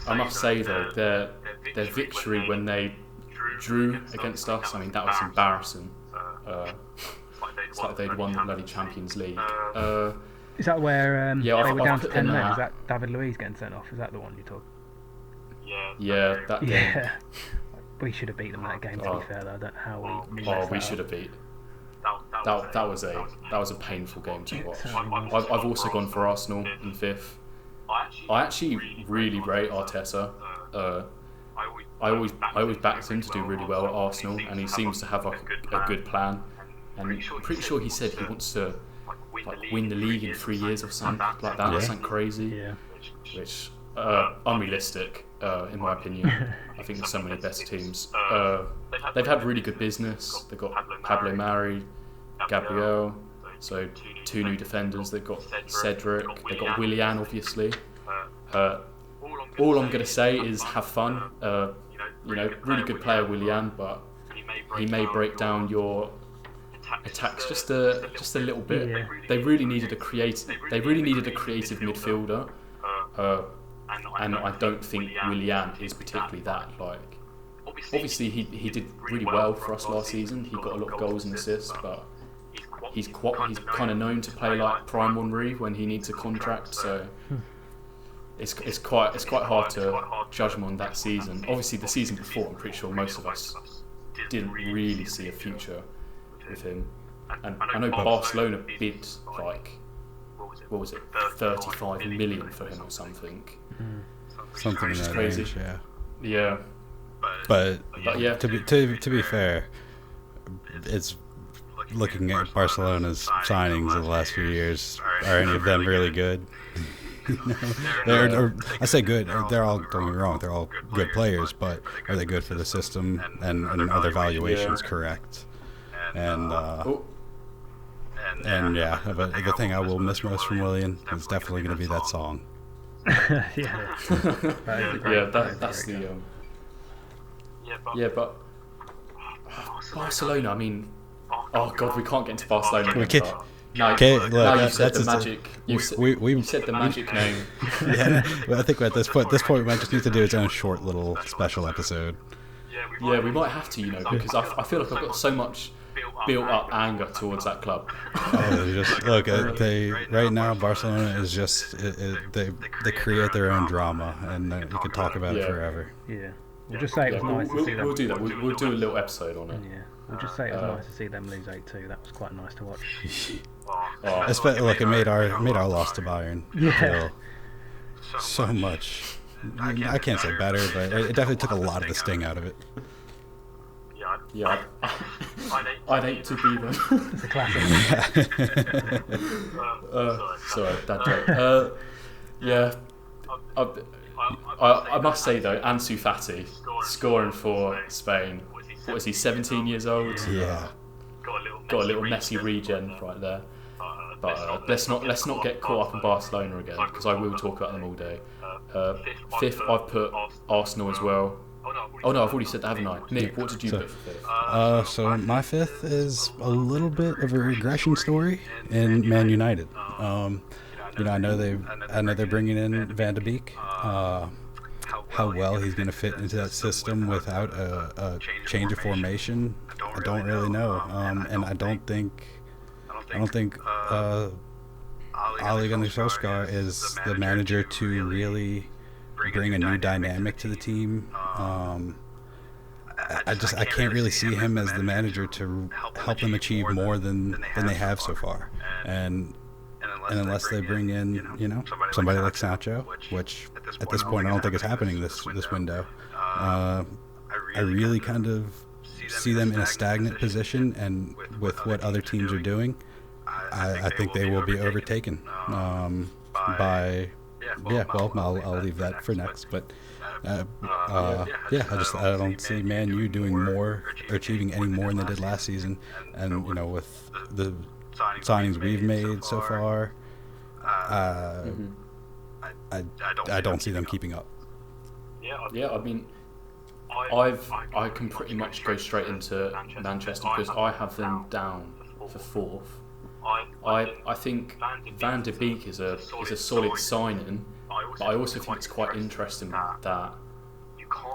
I must say though, their victory when they drew against us, I mean that was embarrassing. It's like they'd won the bloody Champions League. Is that where they were down to 10 men? Is that David Luiz getting sent off? Is that the one you talk? Yeah, that game. Yeah. We should have beat them that game, to be fair, though. I don't know how we we should have beat. That was a painful game to watch. I've also gone for Arsenal in 5th. I actually really rate Arteta. I always backed him to do really well at Arsenal, and he seems to have a good plan. And I'm pretty sure he said he wants to win the league in 3 years or something like that. Something crazy, which unrealistic in my opinion. I think there's so many better teams. They've had really good business. They've got Pablo Mari, Gabriel, so 2 new defenders. They've got Cedric. They've got Willian, obviously. All I'm gonna say is have fun. Really good player Willian, but he may break down your attacks just a little bit. Yeah. They really needed a creative midfielder. And I don't think Willian is particularly that. Like, obviously he did really well for us last season. He got a lot of goals and assists, but he's kind of known to play like prime Henry when he needs a contract. So it's quite hard to judge him on that season. Obviously, the season before, I'm pretty sure most of us didn't really see a future with him. And I know Barcelona bid like, what was it, 35 million for him or something. Something in that crazy. range, yeah. Yeah. But yeah. To be fair, it's looking at Barcelona's signings of the last few years. Are any of them really good? I say good. They're all, don't get me wrong, they're all good players, but are they good for the system? And are their valuations correct? And yeah, but the thing I will miss most from Willian is definitely going to be that song. Yeah. That's the but Barcelona. I mean, oh god, we can't get into Barcelona. Now you said the magic. You said the magic name. Yeah, well, I think at this point we might just need to do its own short little special episode. Yeah, we might have to, because I feel like I've got so much built up anger towards that club. Look, right now Barcelona is just they create their own drama, and you could talk about it forever. Yeah, we'll just say it was nice to see them. We'll do that. We'll do a little episode on it. Yeah, we'll just say it was nice to see them lose 8-2. That was quite nice to watch. Look, it made our loss to Bayern feel so much. I can't say better, but it definitely took a lot of the sting out of it. Yeah, I'd hate to be them. It's a classic. Sorry, that joke. Yeah, I must say though, Ansu Fati scoring for Spain. What is he? 17 years old. Yeah. Got a little Messi regen right there. But let's not get caught up in Barcelona again, because I will talk about them all day. 5th, I've put Arsenal as well. Oh no, I've already said that, haven't I? Nick, what did you put for 5th? So my 5th is a little bit of a regression story in Man United. I know they're bringing in Van de Beek. How well he's going to fit into that system without a change of formation, I don't really know. And I don't think Ole Gunnar Solskjaer is the manager to really bring a new dynamic to the team. I can't really see him as the manager to help them achieve more than they have so far. And unless they bring in, somebody like Sancho, which at this point I don't think is happening this window, I really kind of see them in a stagnant position, and with what other teams are doing, I think they will be overtaken by. Yeah, well, I'll leave that for next. But I don't see Man U doing more or achieving any more than they did last season. And with the signings we've made so far, I don't see them keeping up. Yeah, I mean, I can pretty much go straight into Manchester because I have them down for 4th. I think Van de Beek is a solid signing. But I also think it's quite interesting that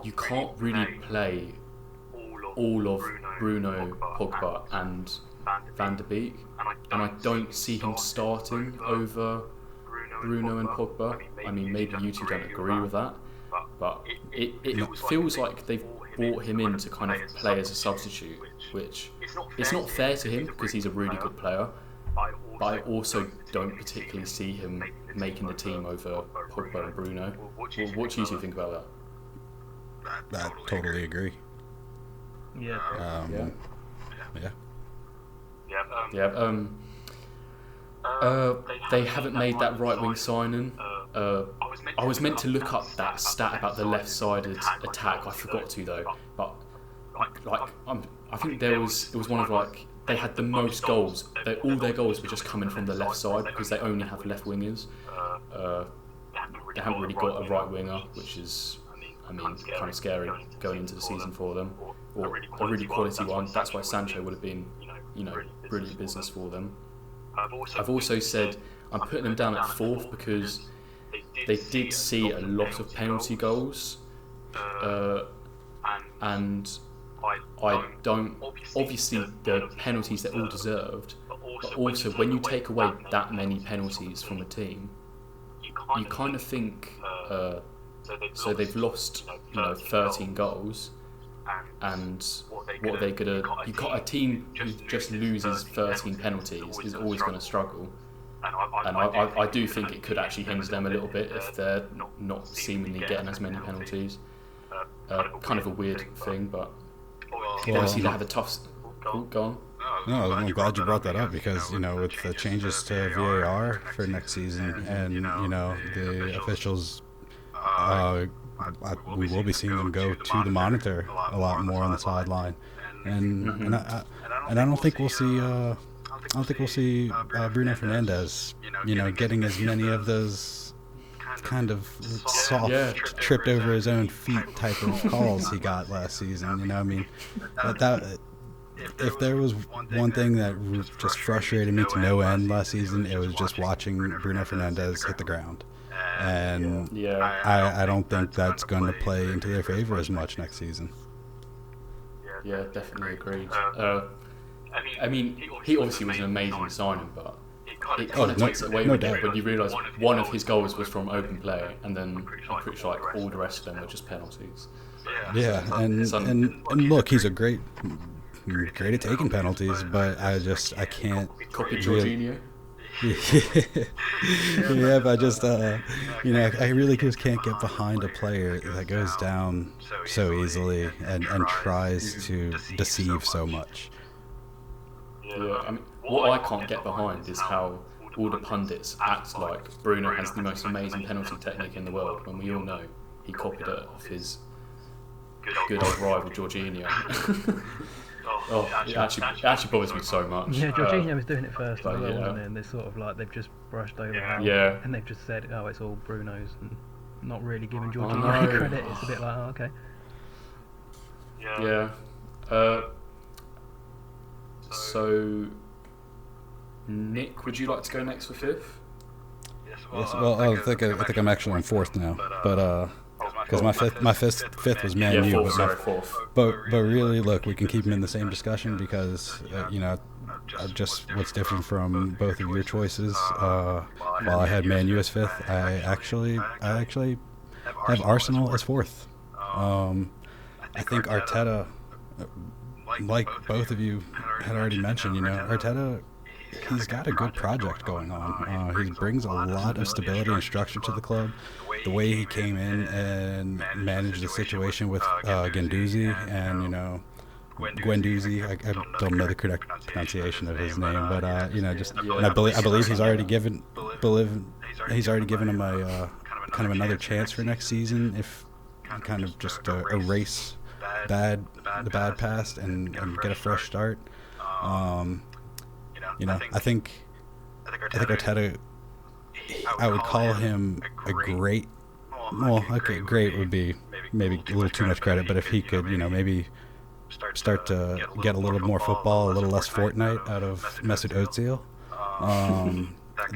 you can't really play all of Bruno, Pogba and Van de Beek, and I don't see him starting over Bruno and Pogba. I mean, maybe you two don't agree with that, but it feels like they've brought him in to kind of play as a substitute, which it's not fair to him because he's a really good player, but I also don't particularly see him making the team over Pogba and Bruno. What do you two think about that? I totally agree. Yeah. They haven't made that right wing signing. I was meant to look up that stat about the left-sided attack. I forgot to though. But I think it was one of they had the most goals. All their goals were just coming from the left side because they only have left wingers. They haven't really got a right winger, which is kind of scary going into the season for them, or a really quality one. That's why Sancho would have been, brilliant business for them. I've also said I'm putting them down at 4th because they did see a lot of penalty goals, and I don't. Obviously, the penalties they're all deserved, but also when you take away that many penalties from a team, you kind of think. So they've lost, 13 goals, and what are they gonna? A team who just loses 13 penalties is always going to struggle, and I do think it could actually hinder them a little bit if they're not seemingly getting as many penalties. Kind of a weird thing, but obviously they have a tough. Go on. No, I'm glad you brought that up because, with the changes to VAR for next season and, the officials. We will be seeing them go to the monitor a lot more on the sideline, and I don't think we'll see. I don't think we'll see Bruno Fernandes, getting as many of those kind of soft, tripped over his own feet type of calls he got last season. If there was one thing that just frustrated me to no end last season, it was just watching Bruno Fernandes hit the ground. And I don't think that's going to play into their favor as much next season. Yeah, definitely agreed. He obviously was an amazing signing, but it kind of takes it away with it when you realise one of his goals was from open play, and then I'm pretty sure all the rest of them were just penalties. Yeah, and look, he's a great at taking penalties, but I can't copy Jorginho. Yeah, but I just, I really just can't get behind a player that goes down so easily and tries to deceive so much. Yeah, what I can't get behind is how all the pundits act like Bruno has the most amazing penalty technique in the world, when we all know he copied it off his good old rival Jorginho. It actually bothers me so much. Yeah, Jorginho was doing it first as well, wasn't it? And they're sort of they've just brushed over how, and they've just said, it's all Bruno's, and not really giving Jorginho any credit. It's a bit like, okay. Yeah. So, Nick, would you like to go next for 5th? Yes, well, I think I'm actually on 4th now, but because my fifth was Man U, but really, look, we can keep them in the same discussion because just what's different from both of your choices. While I had Man U as 5th, I actually have Arsenal as 4th. I think Arteta, like both of you had already mentioned, Arteta, he's got a good project going on. He brings a lot of stability and structure to the club. The way he came in and managed the situation with Guendouzi and Guendouzi, I don't know the correct pronunciation of his name, but and I believe he's already given him a kind of another chance for next season if kind of just erase the bad past and get a fresh start. I think Arteta, I would call him a great. Well, okay, great would be maybe a little too much credit, but if he could, maybe start to get a little more football, a little less Fortnite out of Mesut Ozil,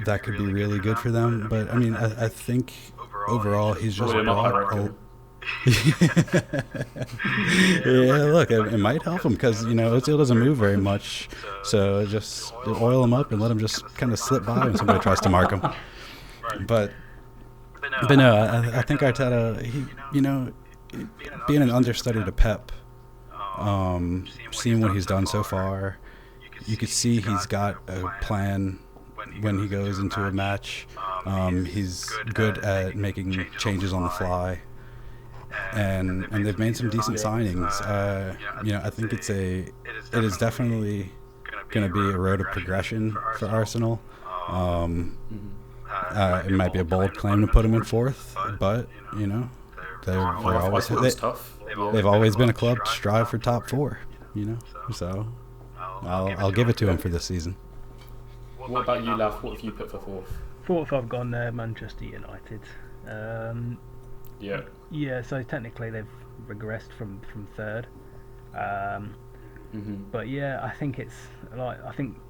that could be really good for them. But I mean, I think overall, he's just Probably not, I brought reckon. Yeah, look, it might help him because, Ozil doesn't move very much. So just oil him up and let him just kind of slip by when somebody tries to mark him. But no, I think Arteta, being an understudy to Pep, seeing what he's done so far, you could see he's got a plan when he goes into a match. He's good at making changes on the fly. And they've made some decent signings. I think it is definitely going to be a road of progression for Arsenal. It might be a bold claim to put him in fourth, but they've always been a club to strive for top four. So I'll give it to him for this season. What about you, Lav? What have you put for fourth? Fourth, I've gone Manchester United. Yeah, so technically they've regressed from third. But yeah, I think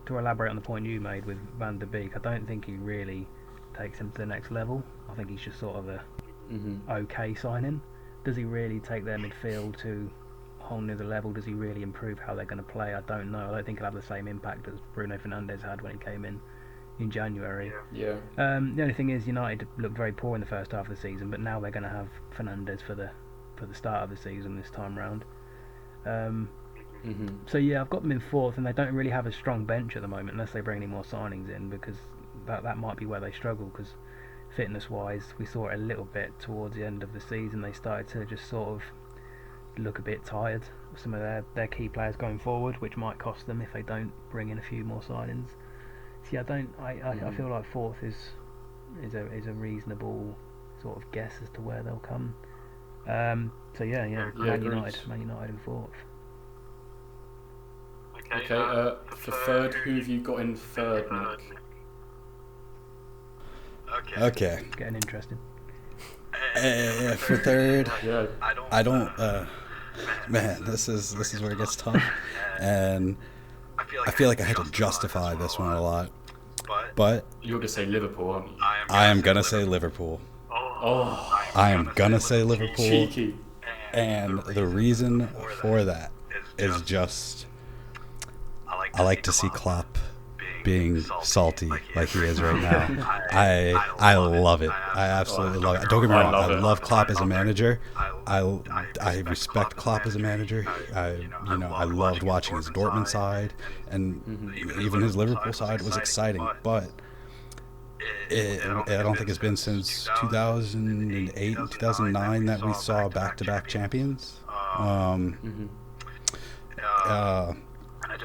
to elaborate on the point you made with Van der Beek, I don't think he really takes him to the next level. I think he's just sort of a okay signing. Does he really take their midfield to a whole nother level? Does he really improve how they're going to play? I don't know. I don't think he'll have the same impact as Bruno Fernandes had when he came in January. Yeah. The only thing is United looked very poor in the first half of the season, but now they're going to have Fernandes for the start of the season this time round. So yeah, I've got them in fourth, and they don't really have a strong bench at the moment unless they bring any more signings in, because that might be where they struggle, because fitness-wise we saw it a little bit towards the end of the season. They started to just sort of look a bit tired, some of their key players going forward, which might cost them if they don't bring in a few more signings. So yeah, I feel like fourth is a reasonable sort of guess as to where they'll come. Man United in fourth. Okay, for third, who have you got in third, Nick? Okay. It's getting interesting. For third, Yeah. I don't. Man, this is where it gets tough, and I feel like I had to justify this one a lot. But You're going to say Liverpool, aren't you? I am gonna say Liverpool. Oh, I am gonna say Liverpool, cheeky. and the reason for that is just I like to see Klopp being salty like he is right now. I love it. I absolutely love it. Don't get me wrong. I love Klopp as a manager. I respect Klopp as a manager. I loved watching his Dortmund side, and even his Liverpool side was exciting. But I don't think it's been since 2008 and 2009 that we saw back-to-back champions.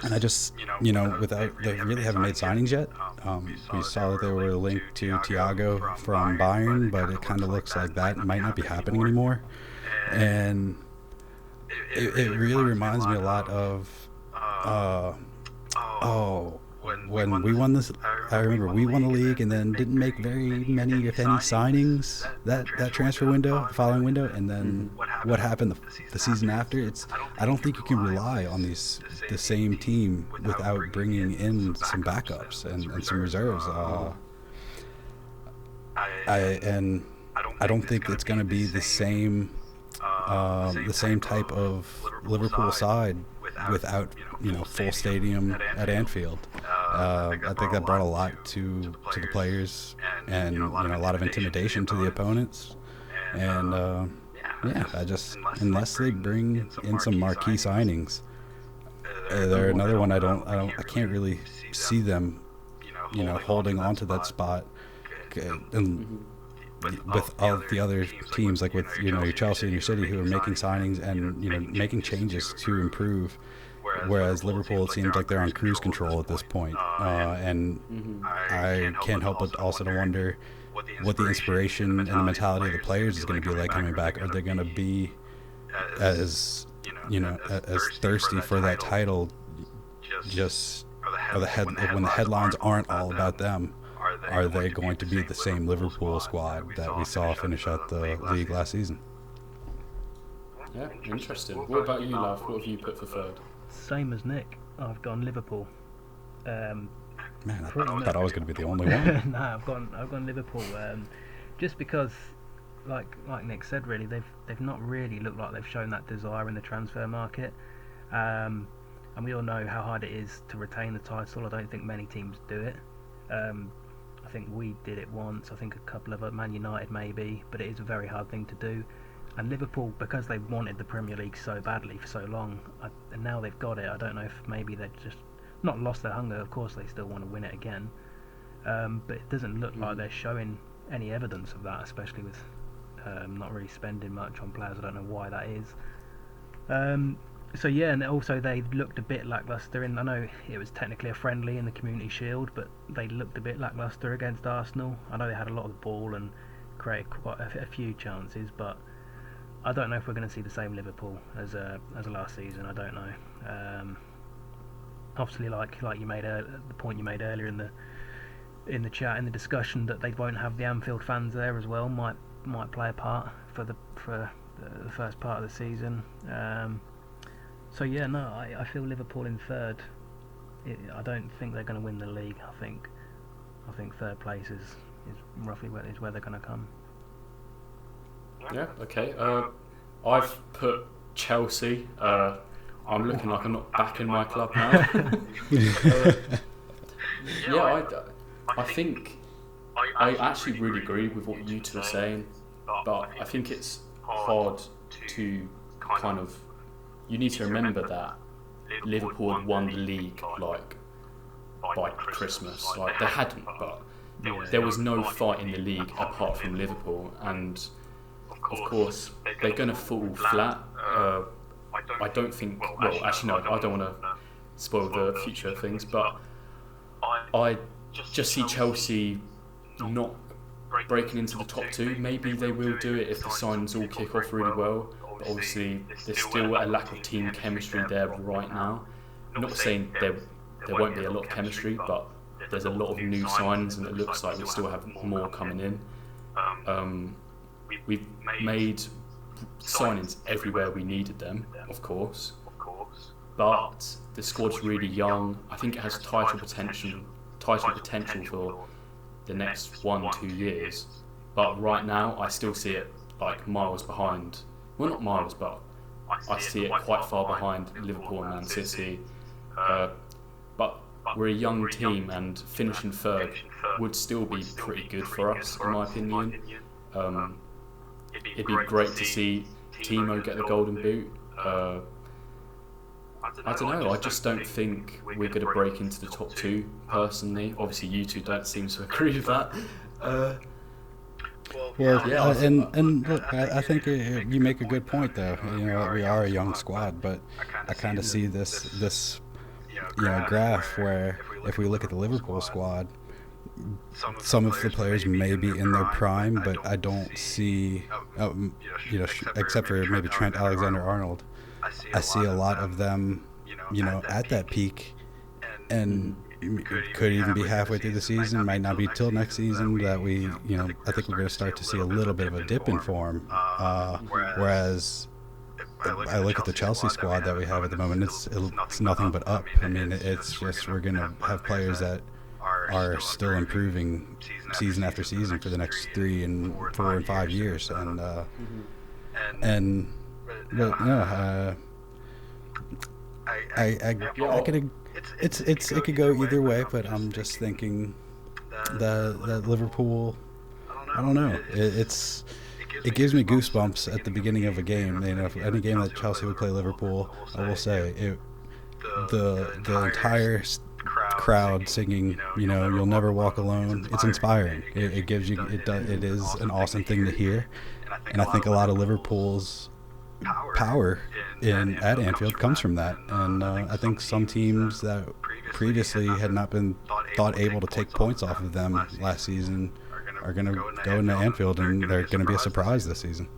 And I just, they really haven't made signings yet. We saw that they were linked to Thiago from Bayern, but it kind of looks like that might not be happening anymore. And it really reminds me a lot of, when we won this. I remember we won the league and then didn't make very many, if any, signings that transfer window, following window, and then what happened the season after. I don't think you can rely on the same team without bringing in some backups and some reserves. I don't think it's going to be the same type of Liverpool side without full stadium at Anfield. I think that brought a lot to the players, and a lot of intimidation to the opponents. And unless they bring in some marquee signings, they're another one I can't really see them holding on to that spot. And with all the other teams, like with your Chelsea and your City, who are making signings and making changes to improve, whereas Liverpool, it seems like they're on cruise control at this point. And I can't help but also to wonder what the inspiration and the mentality of the players is going to be like coming back. Are they going to be as thirsty for that title? When the headlines aren't all about them, are they going to be the same Liverpool squad that we saw finish out the league last season? Yeah, interesting. What about you, Lav? What have you put for third? Same as Nick. I've gone Liverpool. Man, I thought I was going to be the only one. No, I've gone Liverpool. Just because like Nick said, really, they've not really looked like they've shown that desire in the transfer market. And we all know how hard it is to retain the title. I don't think many teams do it. I think we did it once. I think a couple of Man United maybe, but it is a very hard thing to do. And Liverpool, because they wanted the Premier League so badly for so long, and now they've got it, I don't know if maybe they've just not lost their hunger. Of course, they still want to win it again, but it doesn't look like they're showing any evidence of that, especially with not really spending much on players. I don't know why that is. So yeah, and also they looked a bit lacklustre I know it was technically a friendly in the Community Shield, but they looked a bit lacklustre against Arsenal. I know they had a lot of the ball and created quite a few chances, but I don't know if we're going to see the same Liverpool as last season. I don't know. Obviously, like you made the point you made earlier in the chat, in the discussion, that they won't have the Anfield fans there as well might play a part for the first part of the season. So yeah, no, I feel Liverpool in third. I don't think they're going to win the league. I think third place is roughly where they're going to come. Yeah, okay. I've put Chelsea. I'm looking like I'm not back in my club now. I think I actually really agree with what you two are saying, but I think it's hard to kind of. You need to remember that Liverpool had won the league like by Christmas. Like they hadn't, but there was no fight in the league apart from Liverpool, and of course they're going to fall flat. I don't think. Well, actually, no. I don't want to spoil the future of things, but I just see Chelsea not breaking into the top two. Maybe they will do it if the signs all kick off really well. But obviously, there's still a lack of team chemistry there right now. I'm not saying there won't be a lot of chemistry, but there's a lot of new signs, and it looks like we still have more coming in. We've made signings everywhere we needed them, of course, but the squad's really young. I think it has title potential for the next 1-2 years, but right now I still see it like miles behind. Well, not miles, but I see it quite far behind Liverpool and Man City. But we're a young team, and finishing third would still be pretty good for us, in my opinion. It'd be great to see Timo get the golden boot. I don't know, I just don't think we're going to break into the top two, personally. Obviously, you two don't seem to agree with that. And look, I think you make a good point, though. You know, we are a young squad, but I kind of see this graph where if we look at the Liverpool squad, some of the players may be in their prime, but I don't see, except for maybe Trent Alexander-Arnold, I see a lot of them, at that peak, and could even be halfway through the season. Might not be till next season that we, I think we're going to start to see a little bit of a dip in form. Whereas I look at the Chelsea squad that we have at the moment, it's nothing but up. I mean, it's just we're going to have players that are still improving season after season for the next 3 and 4 and 5 years, it could go either way, but I'm just thinking that Liverpool, I don't know, it gives me goosebumps at the beginning of a game. If any game that Chelsea would play Liverpool, I will say the entire crowd singing, "You'll never walk alone." It's inspiring. It gives you. It is an awesome thing to hear, and I think a lot of Liverpool's power at Anfield comes from that. And I think some teams that previously had not been thought able to take points off of them last season are going to go into Anfield, and they're going to be a surprise this season.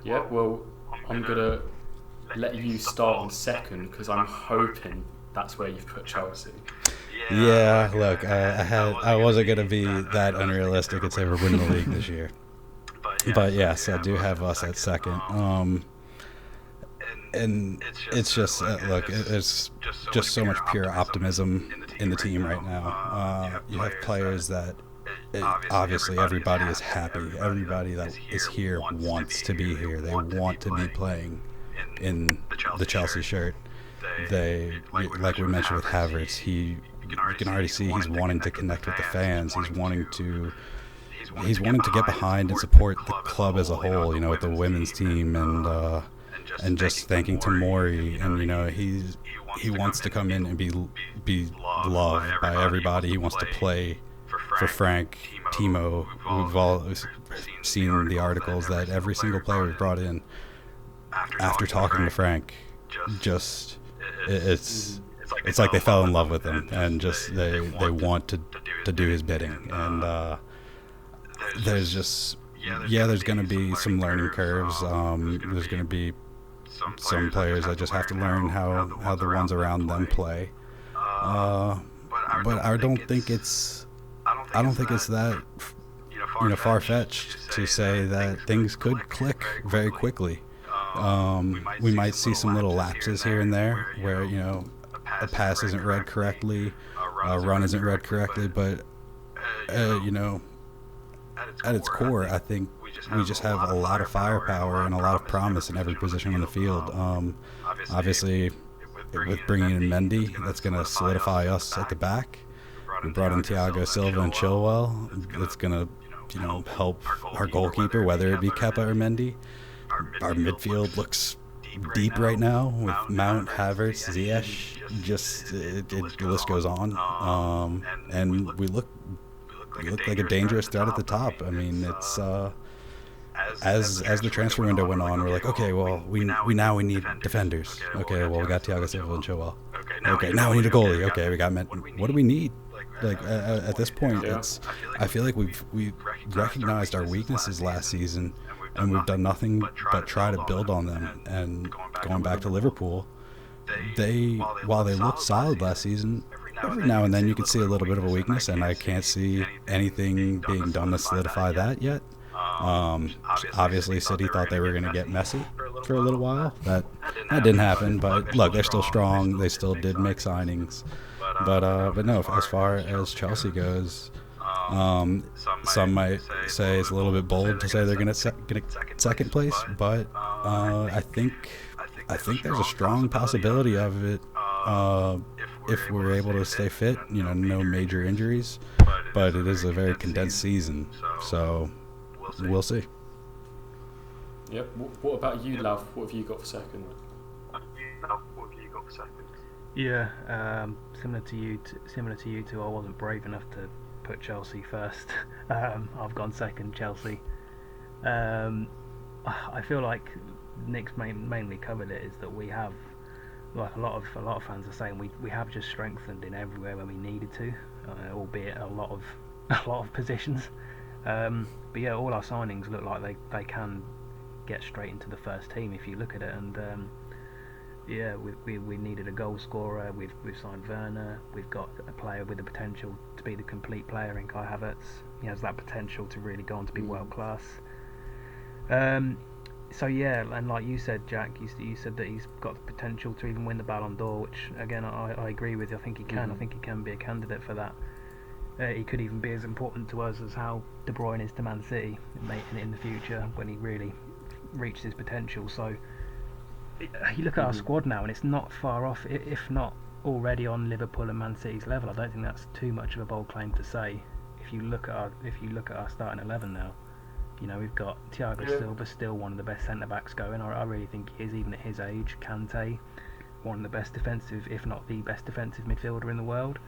Yeah, well, I'm going to let you start on second, because I'm hoping that's where you've put Chelsea. Yeah, look, I wasn't going to be that unrealistic and say we're winning the league this year. But yes, I do have us at second. And it's just, look, it's just so much pure optimism in the team right now. You have players that, obviously everybody is happy. Everybody that is here wants to be here. They want to be playing in the Chelsea shirt. They, like we mentioned with Havertz, you can already see he's wanting to connect with the fans. He's wanting to get behind and support the club as a whole. With the women's team and just thanking Tomori, and he wants to come in and be loved by everybody. He wants to play for Frank, Timo. We've all seen the articles that every single player we've brought in after talking to Frank, just it's like they fell in love with him, and just they want to do his bidding. And there's going to be some learning curves. There's going to be some players that just have to learn how the ones around them play. But I don't think it's that far-fetched to say that things could click very quickly. We might see some little lapses here and there where a pass isn't read correctly, a run isn't read correctly, but at its core, I think we just have a lot of firepower and a lot of promise in every position on the field. Obviously, with bringing in Mendy, that's going to solidify us at the back. We brought in Thiago Silva and Chilwell. That's going to help our goalkeeper, whether it be Kepa or Mendy. Our midfield looks deep right now with Mount, Havertz, Ziyech. Just the list goes on. And we look like a dangerous threat at the top. I mean, it's as the transfer window went on, we're like, okay, well, we need defenders. Okay, well, we got Thiago Silva and Chilwell. Okay, now we need a goalie. Okay, we got what do we need? Like at this point, I feel like we recognized our weaknesses last season, and we've done nothing but try to build on them. And going back to Liverpool, while they looked solid last season, every now and then you can see a little bit of a weakness, and I can't see anything being done to solidify that yet. Obviously, City thought they were going to get Messi for a little while. That didn't happen, but look, they're still strong. They still did make signings. But no, as far as Chelsea goes, some might say it's a little bit bold to say they're going to get second place, but I think there's a strong possibility of it if we're able to stay fit. No major injuries, but it is a very condensed season, so we'll see. Yep. What about you, Lav? What have you got for second? Yeah, similar to you two. I wasn't brave enough to put Chelsea first. I've gone second, Chelsea. I feel like Nick's mainly covered it. Is that we have, like a lot of fans are saying, we have just strengthened in everywhere where we needed to, albeit a lot of positions. But yeah, all our signings look like they can get straight into the first team if you look at it. And yeah, we needed a goal scorer. We've signed Werner. We've got a player with the potential to be the complete player in Kai Havertz. He has that potential to really go on to be world class. So yeah, and like you said, Jack, you said that he's got the potential to even win the Ballon d'Or, which again I agree with you. I think he can. I think he can be a candidate for that. He could even be as important to us as how De Bruyne is to Man City in the future when he really reaches his potential. So you look at our squad now, and it's not far off, if not already on Liverpool and Man City's level. I don't think that's too much of a bold claim to say. If you look at our starting 11 now, we've got Thiago Silva, still one of the best centre backs going. I really think he is, even at his age. Kante, one of the best defensive, if not the best defensive midfielder in the world.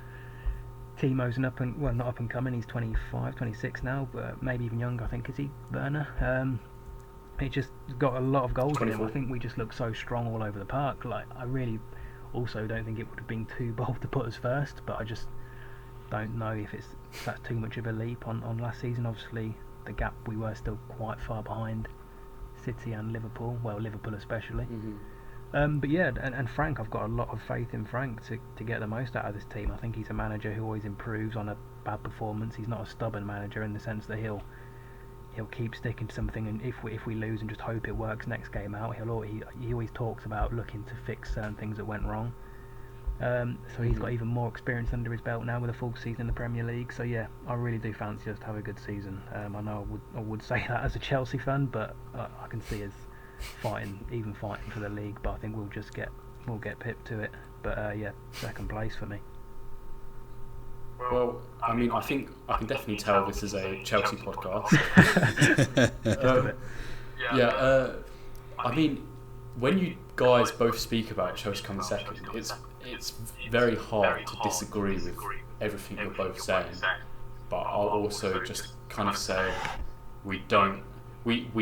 Timo's not up and coming. He's 25, 26 now, but maybe even younger. I think, is he, Werner? He just got a lot of goals in him. I think we just look so strong all over the park. Like, I really also don't think it would have been too bold to put us first, but I just don't know if that's too much of a leap on last season. Obviously, the gap, we were still quite far behind City and Liverpool. Well, Liverpool especially. But yeah, and Frank, I've got a lot of faith in Frank to get the most out of this team. I think he's a manager who always improves on a bad performance. He's not a stubborn manager in the sense that he'll keep sticking to something, and if we lose and just hope it works next game out, he always talks about looking to fix certain things that went wrong. So he's got even more experience under his belt now with a full season in the Premier League. So yeah, I really do fancy us to have a good season. I know I would say that as a Chelsea fan, but I can see us fighting for the league. But I think we'll get pipped to it. But yeah, second place for me. Well, I mean, I think I can definitely tell this is a Chelsea podcast. I mean, when you guys both speak about Chelsea coming second, it's very hard to disagree with everything you're both saying. But I'll also just kind of say we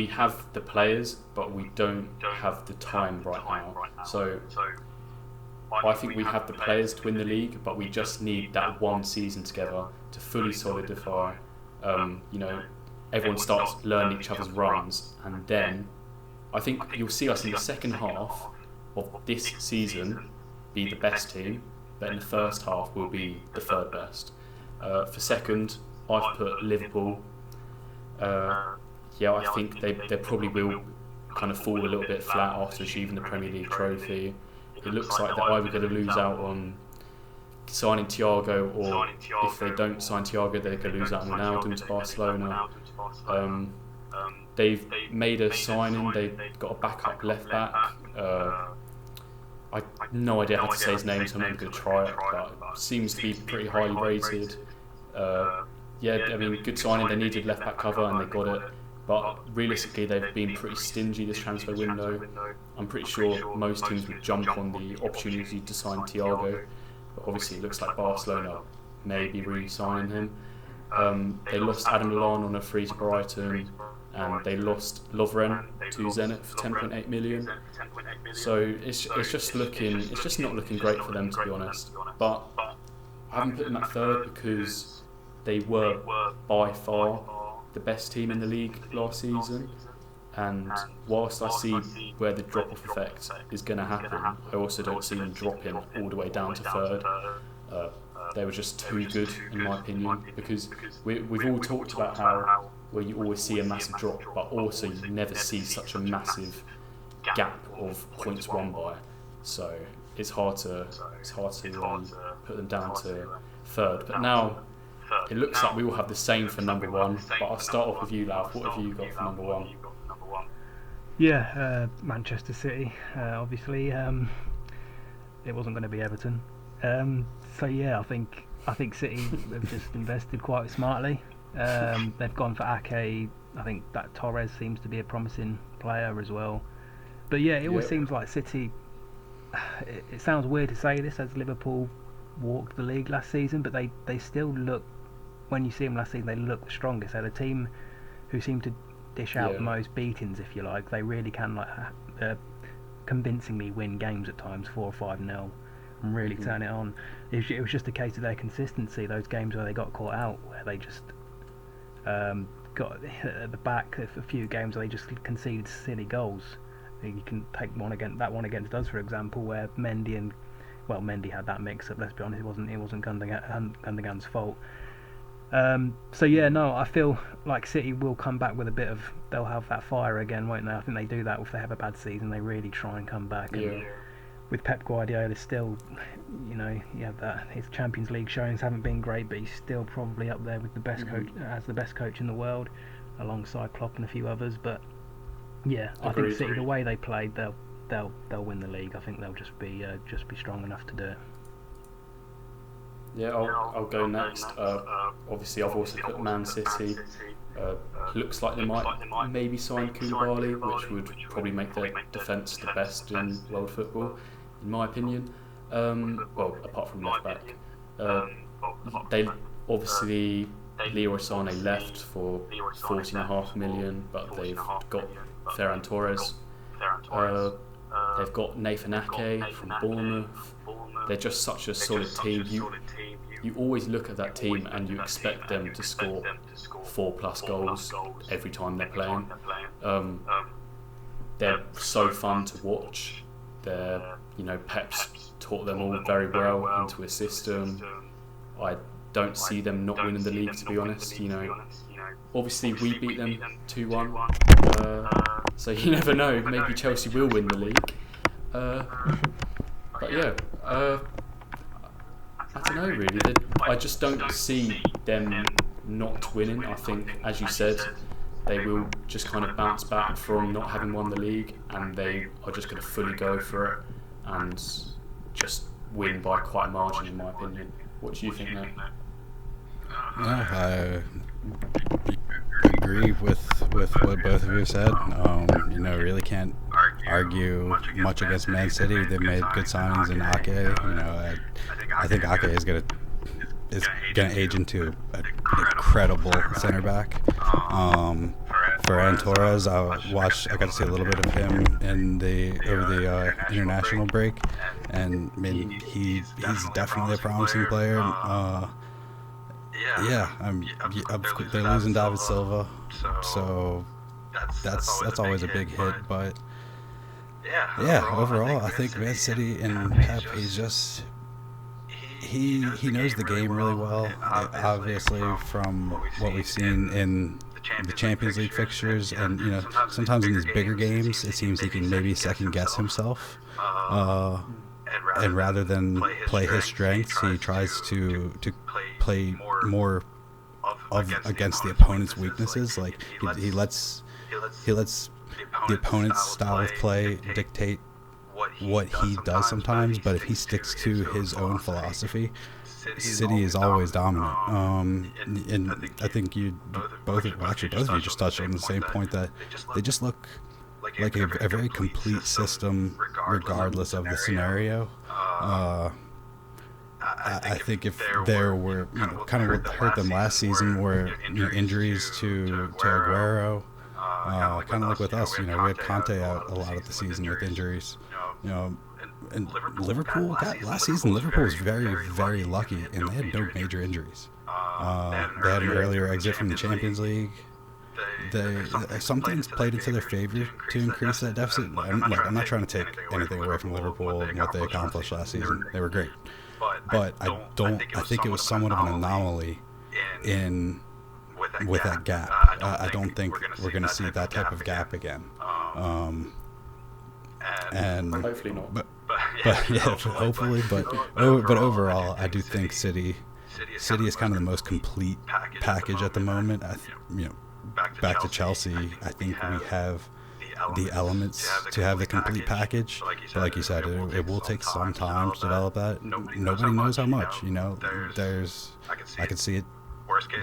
have the players, but we don't have the time right now. So I think we have the players to win the league, but we just need that one season together to fully solidify. Everyone starts learning each other's runs, and then I think you'll see us in the second half of this season be the best team, but in the first half we'll be the third best. For second, I've put Liverpool. I think they probably will kind of fall a little bit flat after achieving the Premier League trophy. It looks like they're either going to lose out on signing Thiago, or if they don't sign Thiago, they're going to lose out on Ronaldo to Barcelona. They've made a signing. They've got a backup left back. I have no idea how to say his name, so I'm not going to try it. But seems to be pretty highly rated. Good signing. They needed left back cover and they got it. But realistically, they've been pretty stingy this transfer window. I'm pretty sure most teams would jump on the opportunity to sign Thiago, but obviously it looks like Barcelona may be re-signing him. They lost Adam Lallana on a free to Brighton, and they lost Lovren to Zenit for 10.8 million. So it's just not looking great for them, to be honest. But I haven't put them at third because they were by far the best team in the league last season, and whilst I see where the drop-off effect is going to happen, I also don't see them dropping all the way down to third. They were just too good, in my opinion, because we've all talked about how where you always see a massive drop, but also you never see such a massive gap of points won by. So it's hard to put them down to third. But now it looks like we will have the same for number one, but I'll start off with you, Lav. What have you got for number one? Yeah, Manchester City. Obviously, it wasn't going to be Everton. So yeah, I think City have just invested quite smartly. They've gone for Ake. I think that Torres seems to be a promising player as well. But yeah, it always seems like City. It sounds weird to say this, as Liverpool walked the league last season, but they still look. When you see them last season, they look the strongest. They're the team who seem to dish out the most beatings, if you like. They really can convincingly win games at times, 4 or 5-0, and really turn it on. It was just a case of their consistency. Those games where they got caught out, where they just got at the back, a few games where they just conceded silly goals. You can take one against us, for example, where Mendy had that mix-up. Let's be honest, it wasn't Gundogan's fault. I feel like City will come back with they'll have that fire again, won't they? I think they do that if they have a bad season. They really try and come back. Yeah. And with Pep Guardiola still, you have that. His Champions League showings haven't been great, but he's still probably up there with the best coach, as the best coach in the world, alongside Klopp and a few others. But yeah, I think City, the way they played, they'll win the league. I think they'll just be strong enough to do it. Yeah, I'll go next. Obviously, I've also put Man City. Looks like they might maybe sign Koulibaly, which would probably make their defence the best in world football, in my opinion. Apart from left back. They obviously, Leroy Sané left for 14.5 million, but they've got Ferran Torres. They've got Nathan Ake from Bournemouth. They're just such a solid team. You always look at that team and you expect them to score 4+ goals every time they're playing. They're so fun to watch. Pep's taught them all very well into his system. I don't see them not winning the league, to be honest. Obviously we beat them 2-1, so you never know. Maybe Chelsea will win the league. really. I just don't see them not winning. I think, as you said, they will just kind of bounce back from not having won the league, and they are just going to fully go for it and just win by quite a margin, in my opinion. What do you think, Nate? I agree with what both of you said. Really can't argue much against Man City. They've made good signings in Ake. I think Ake is gonna age into an incredible center back. Ferran Torres, I got to see a little bit of him over the international break, and I mean he's definitely a promising player. They're losing David Silva, so that's always a big hit. But overall, I think Man City and Pep, he knows the game really well. Obviously, from what we've seen in the Champions League fixtures, and sometimes in these bigger games, it seems he can maybe second guess himself. And rather than play his strengths, he tries to play more against the opponent's weaknesses. Like he lets the opponent's style of play dictate what he does sometimes. But if he sticks to his own philosophy, City is always dominant. And I think both of you just touched on the same point, that they just look like a very complete system regardless of the scenario. I think if there were, kind of what hurt them last season were injuries to Aguero, kind of like with us, we had Conte out a lot of the season with injuries, and Liverpool last season. Liverpool was very, very lucky, and they had no major injuries. They had an earlier exit from the Champions League. Some things played into their favor to increase that deficit. I'm not trying to take anything away from Liverpool and what they accomplished last season. They were great, but I think it was somewhat of an anomaly with that gap. I don't think we're going to see that type of gap again. And hopefully not. But hopefully. But overall, I do think City is kind of the most complete package at the moment. Back to Chelsea, I think we have the elements to have the complete package. But like you said, it will take some time to develop that. Nobody knows how much. I could see it.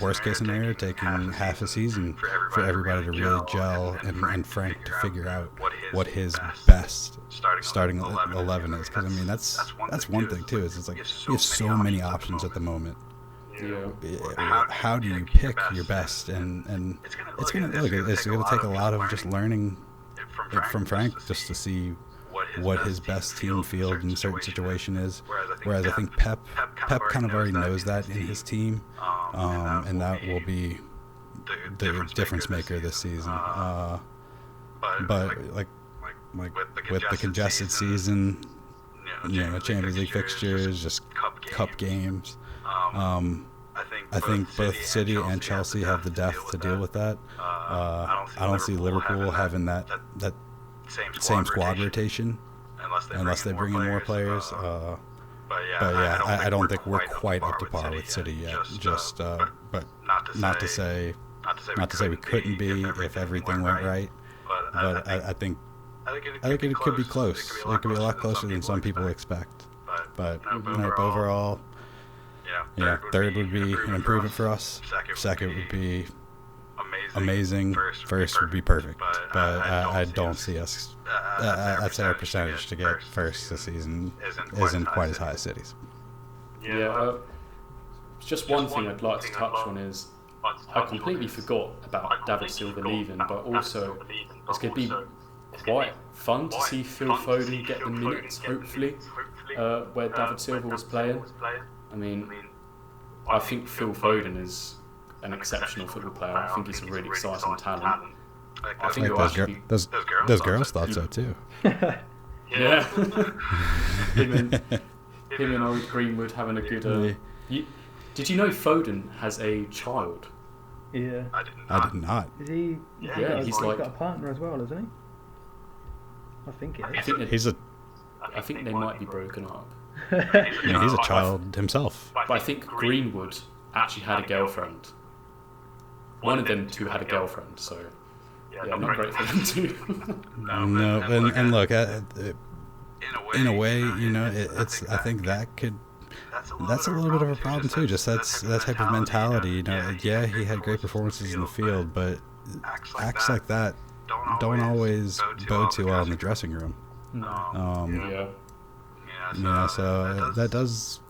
Worst case scenario, taking half a season for everybody to really gel and Frank to figure out what his best starting 11 is. Because that's one thing too. Is it's like we have so many options at the moment. Yeah. How do you pick your best? And it's gonna take a lot of just learning from Frank just to see what his best team field in a certain situation is. Whereas I think Pep kind of already knows that in his team, and that will be the difference maker this season. But like with the congested season, Champions League fixtures, just cup games. I think both City and Chelsea have the depth to deal with that. I don't see Liverpool having that same squad rotation unless they bring in more players. I don't think we're quite up to par with City yet. But not to say we couldn't be if everything went right. But I think it could be close. It could be a lot closer than some people expect. But overall, third would be an improvement for us. Second would be amazing. First would be perfect. But I don't see us. I'd say our percentage to get first this season isn't quite as high as City's. Yeah. Just one thing I'd like to touch on is I completely forgot about David Silva leaving, but also it's going to be quite fun to see Phil Foden get the minutes, hopefully, where David Silva was playing. I think Phil Foden is an exceptional football player. I think he's a really exciting talent. I think those girls thought so too. Yeah. him and old Greenwood having a good. Did you know Foden has a child? Yeah. I did not. Is he? Yeah, he's got a partner as well, isn't he? I think it is. I think they might be broken up. I mean, he's a child himself. But I think Greenwood actually had a girlfriend. One of them two had a girlfriend, so yeah, not great for them too. No, and look, in a way, you know, it's. I think that's a little bit of a problem too. Just that type of mentality. You know, yeah, he had great performances in the field, but acts like that don't always bode too well in the dressing room. Yeah. You know, so that does.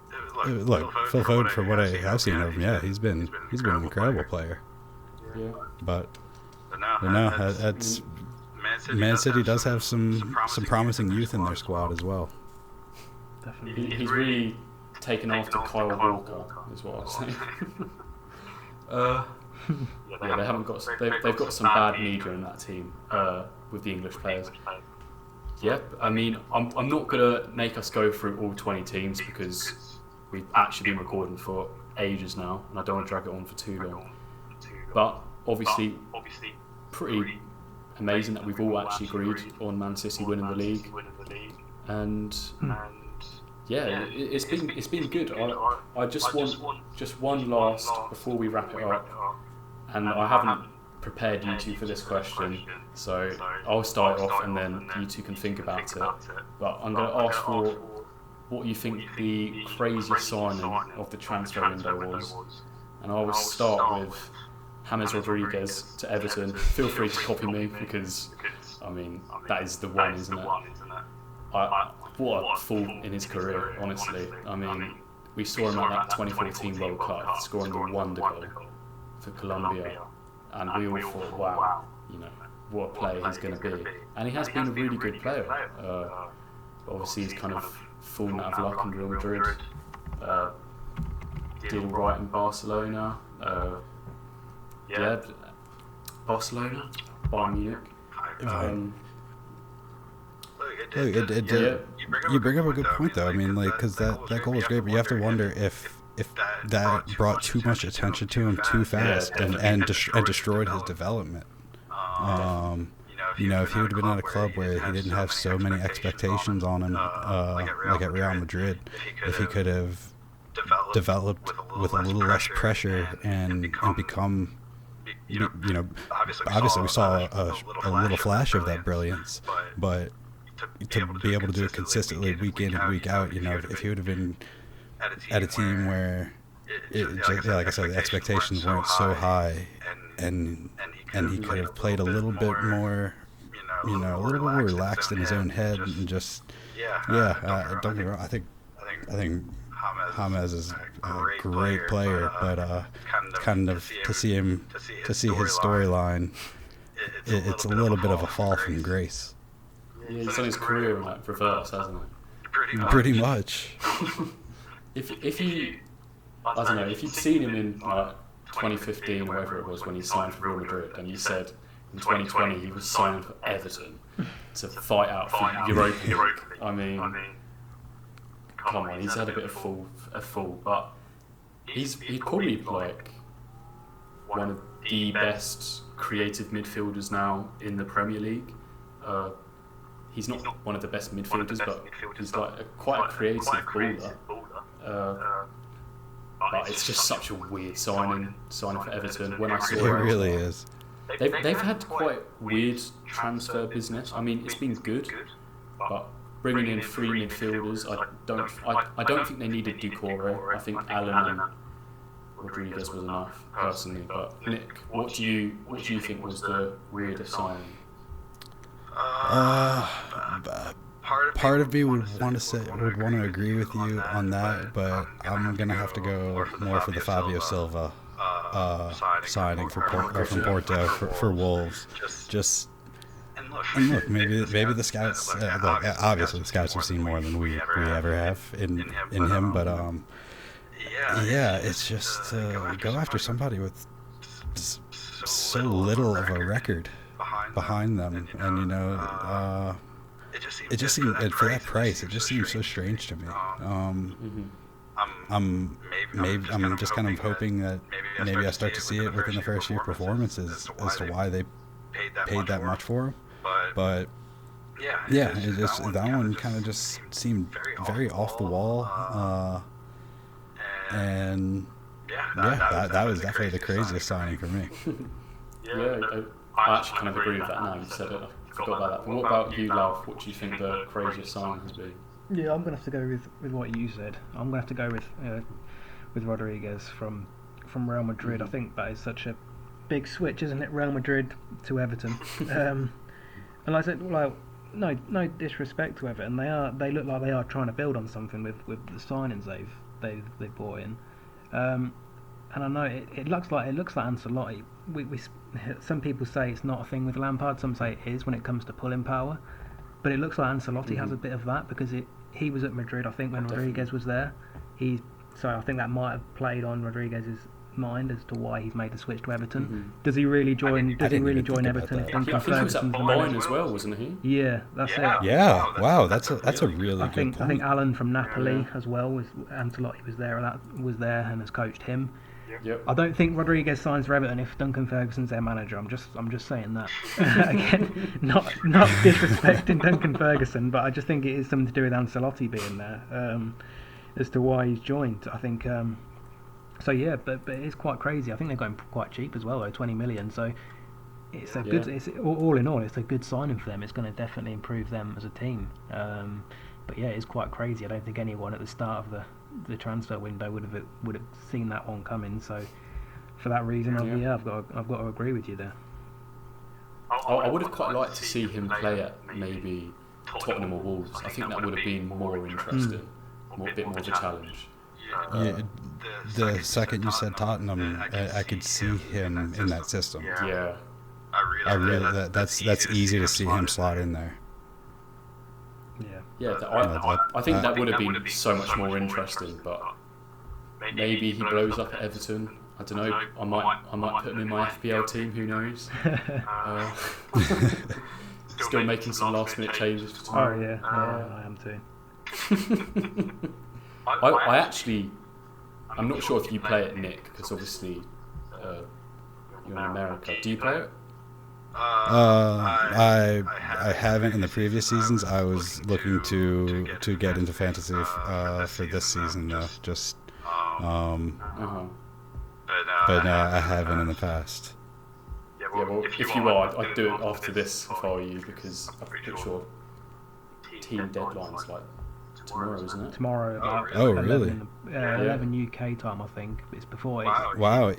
Look, Phil Foden, from what I've seen of him, yeah, he's been an incredible player. Yeah. But no, that's Man City does have some promising youth in their squad as well. Definitely. He's really taken after Kyle Walker, is what I'd say. Yeah, they haven't got. They've got some bad media in that team with the English players. Yeah, I mean, I'm not gonna make us go through all 20 teams because we've actually been recording for ages now, and I don't want to drag it on for too long. But obviously, pretty amazing that we've all actually agreed on Man City winning the league, and yeah, it's been good. I just want one last before we wrap it up, and I haven't prepared you two for this question, so I'll start off and then you two can think about it. But I'm going to ask for what you think the craziest signing of the transfer window was, and I will start with James Rodriguez to Everton. Feel free to copy me because, I mean, that is the one, isn't it? What a fall in his career, honestly. I mean, we saw him at that 2014 World Cup scoring the wonder goal for Colombia, and we all thought, wow, you know, what a player he's going to be. And he has been a really good player. Obviously, he's kind of fallen out of luck in Real Madrid. Did all right in Barcelona. Barcelona, Bayern Munich. You bring up a good point, though. I mean, like, because that goal was great, but you have to wonder if that brought too much attention to him too fast and destroyed his development. You know, if he would have been at a club where he didn't have so many expectations on him, like at Real Madrid, if he could have developed with a little less pressure and become, you know, obviously we saw a little flash of that brilliance, but to be able to do it consistently week in and week out, you know, if he would have been at a team where, like I said, the expectations weren't so high, and he could have played a little bit more, you know, a little bit more relaxed in his own head, and just, don't get me wrong, I think James is a great player, but kind of to see his storyline, it's a little bit of a fall from grace. Yeah, he's done his career in like reverse, hasn't he? Pretty much. If you, I don't know, if you'd seen him in like 2015 or whatever it was when he signed for Real Madrid, and you said in 2020 he was signed for Everton to fight out for Europa League, I mean, come on, he's had a bit of a fall, but he's probably like one of the best creative midfielders now in the Premier League. He's not one of the best midfielders, but he's like quite a creative baller. But it's just such a weird signing for Everton. When I saw it really is. They've had quite weird transfer business. I mean, it's been good, but bringing in three midfielders, I don't think they needed Doucouré. I think Allen and Rodriguez was enough, personally. But Nick, what do you think was the weirdest signing? Part of me would want to agree with you on that, but I'm gonna have to go more for the Fabio Silva signing from Porto for Wolves. And look, maybe the scouts. Obviously, the scouts have seen more than we ever have in him, but it's just go after somebody with so little of a record behind them, and you know, it just seems, and for that price, it just seems so strange to me. I'm just kind of hoping that maybe I start to see it within the first few performances as to why they paid that much for him. But Yeah, it just that one kind of just seemed very off the wall, and that was definitely the craziest signing for me. I actually kind of agree with that now. You said it. I forgot about that. But what about you, Lauf? What do you think the craziest signing has been? Yeah, I'm gonna have to go with what you said. I'm gonna have to go with Rodriguez from Real Madrid. I think that is such a big switch, isn't it? Real Madrid to Everton. And like I said, no disrespect to Everton. They look like they are trying to build on something with the signings they've brought in. And I know it looks like Ancelotti. Some people say it's not a thing with Lampard. Some say it is when it comes to pulling power. But it looks like Ancelotti has a bit of that because he was at Madrid, I think, when Rodriguez was there. So I think that might have played on Rodriguez's mind as to why he's made the switch to Everton. Does he really join? Does he really join Everton? I think he was at Bayern as well, wasn't he? Yeah, that's it. Yeah, wow, that's a really good point. I think Alan from Napoli as well Ancelotti was there and has coached him. Yep. I don't think Rodriguez signs for Everton if Duncan Ferguson's their manager. I'm just saying that. Again, not disrespecting Duncan Ferguson, but I just think it is something to do with Ancelotti being there as to why he's joined. I think so. Yeah, but it is quite crazy. I think they're going quite cheap as well, though, 20 million. So it's a good. It's all in all, it's a good signing for them. It's going to definitely improve them as a team. But yeah, it's quite crazy. I don't think anyone at the start of the transfer window would have seen that one coming. So for that reason, I've got to agree with you there. I would have quite liked to see him play at maybe Tottenham or Wolves. I think that would have been more interesting, a bit more of a challenge. Yeah, the second you said Tottenham, I could see him in that system. Yeah, I really that's easy to see him slot in there. Yeah, I think that would have been so much more interesting, but maybe he blows up at Everton. I don't know. I might put him in my FPL team. Who knows? Still making some last minute changes for tomorrow. Oh yeah, I am too. I'm not sure if you play it, Nick, because obviously you're in America. Do you play it? I haven't in the previous seasons. I was looking to get into fantasy for this season though. Just but I haven't in the past. Yeah, well, if you are, I'd do it after this if I were you, because I'm pretty sure team deadline's like tomorrow, isn't it? Tomorrow about 11, 11 UK time, I think. It's before. Wow,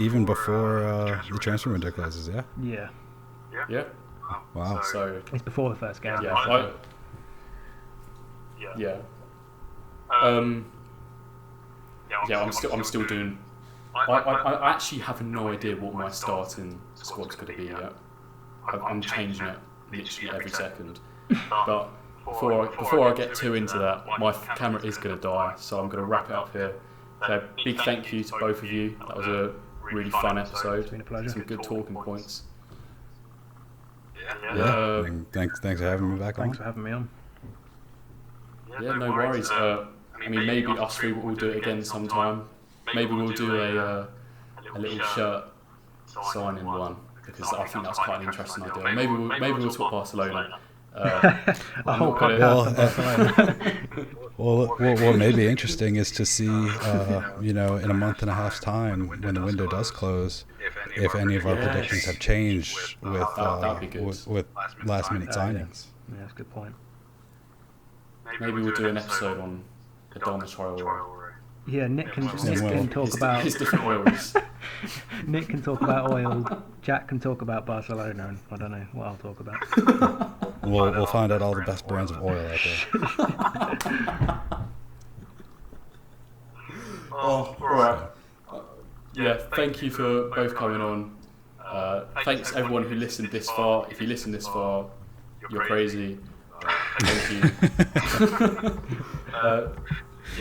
even before the transfer window closes, yeah? Yeah. Yeah. Wow. So it's before the first game. I'm still doing. I actually have no idea what my starting squad's going to be yet. I'm changing it literally every second. But before I get too into that, my camera is going to die, so I'm going to wrap it up here. So big thank you to both of you. That was a really fun episode. It's been a pleasure. Some good talking points. Thanks for having me back on. Thanks for having me on. Yeah, no worries. I mean, maybe us three will do it again sometime. Maybe we'll do a little shirt signing one, because I think that's quite an interesting idea. Maybe we'll talk Barcelona. What may be interesting is to see, in a month and a half's time, when the window does close, if any of our predictions have changed with last minute signings. Yeah, that's a good point. Maybe we'll do an episode on the Traore. Yeah, Nick can talk about his different oils. Nick can talk about oil. Jack can talk about Barcelona, and I don't know what I'll talk about. We'll find out all the best brands of oil out there. All right. Yeah, thank you for both coming on. Thanks everyone who listened this far. If you listened this far, you're crazy. Thank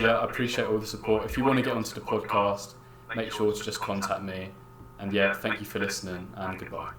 you. I appreciate all the support. If you want to get onto the podcast, make sure to just contact me. And thank you for listening, and goodbye.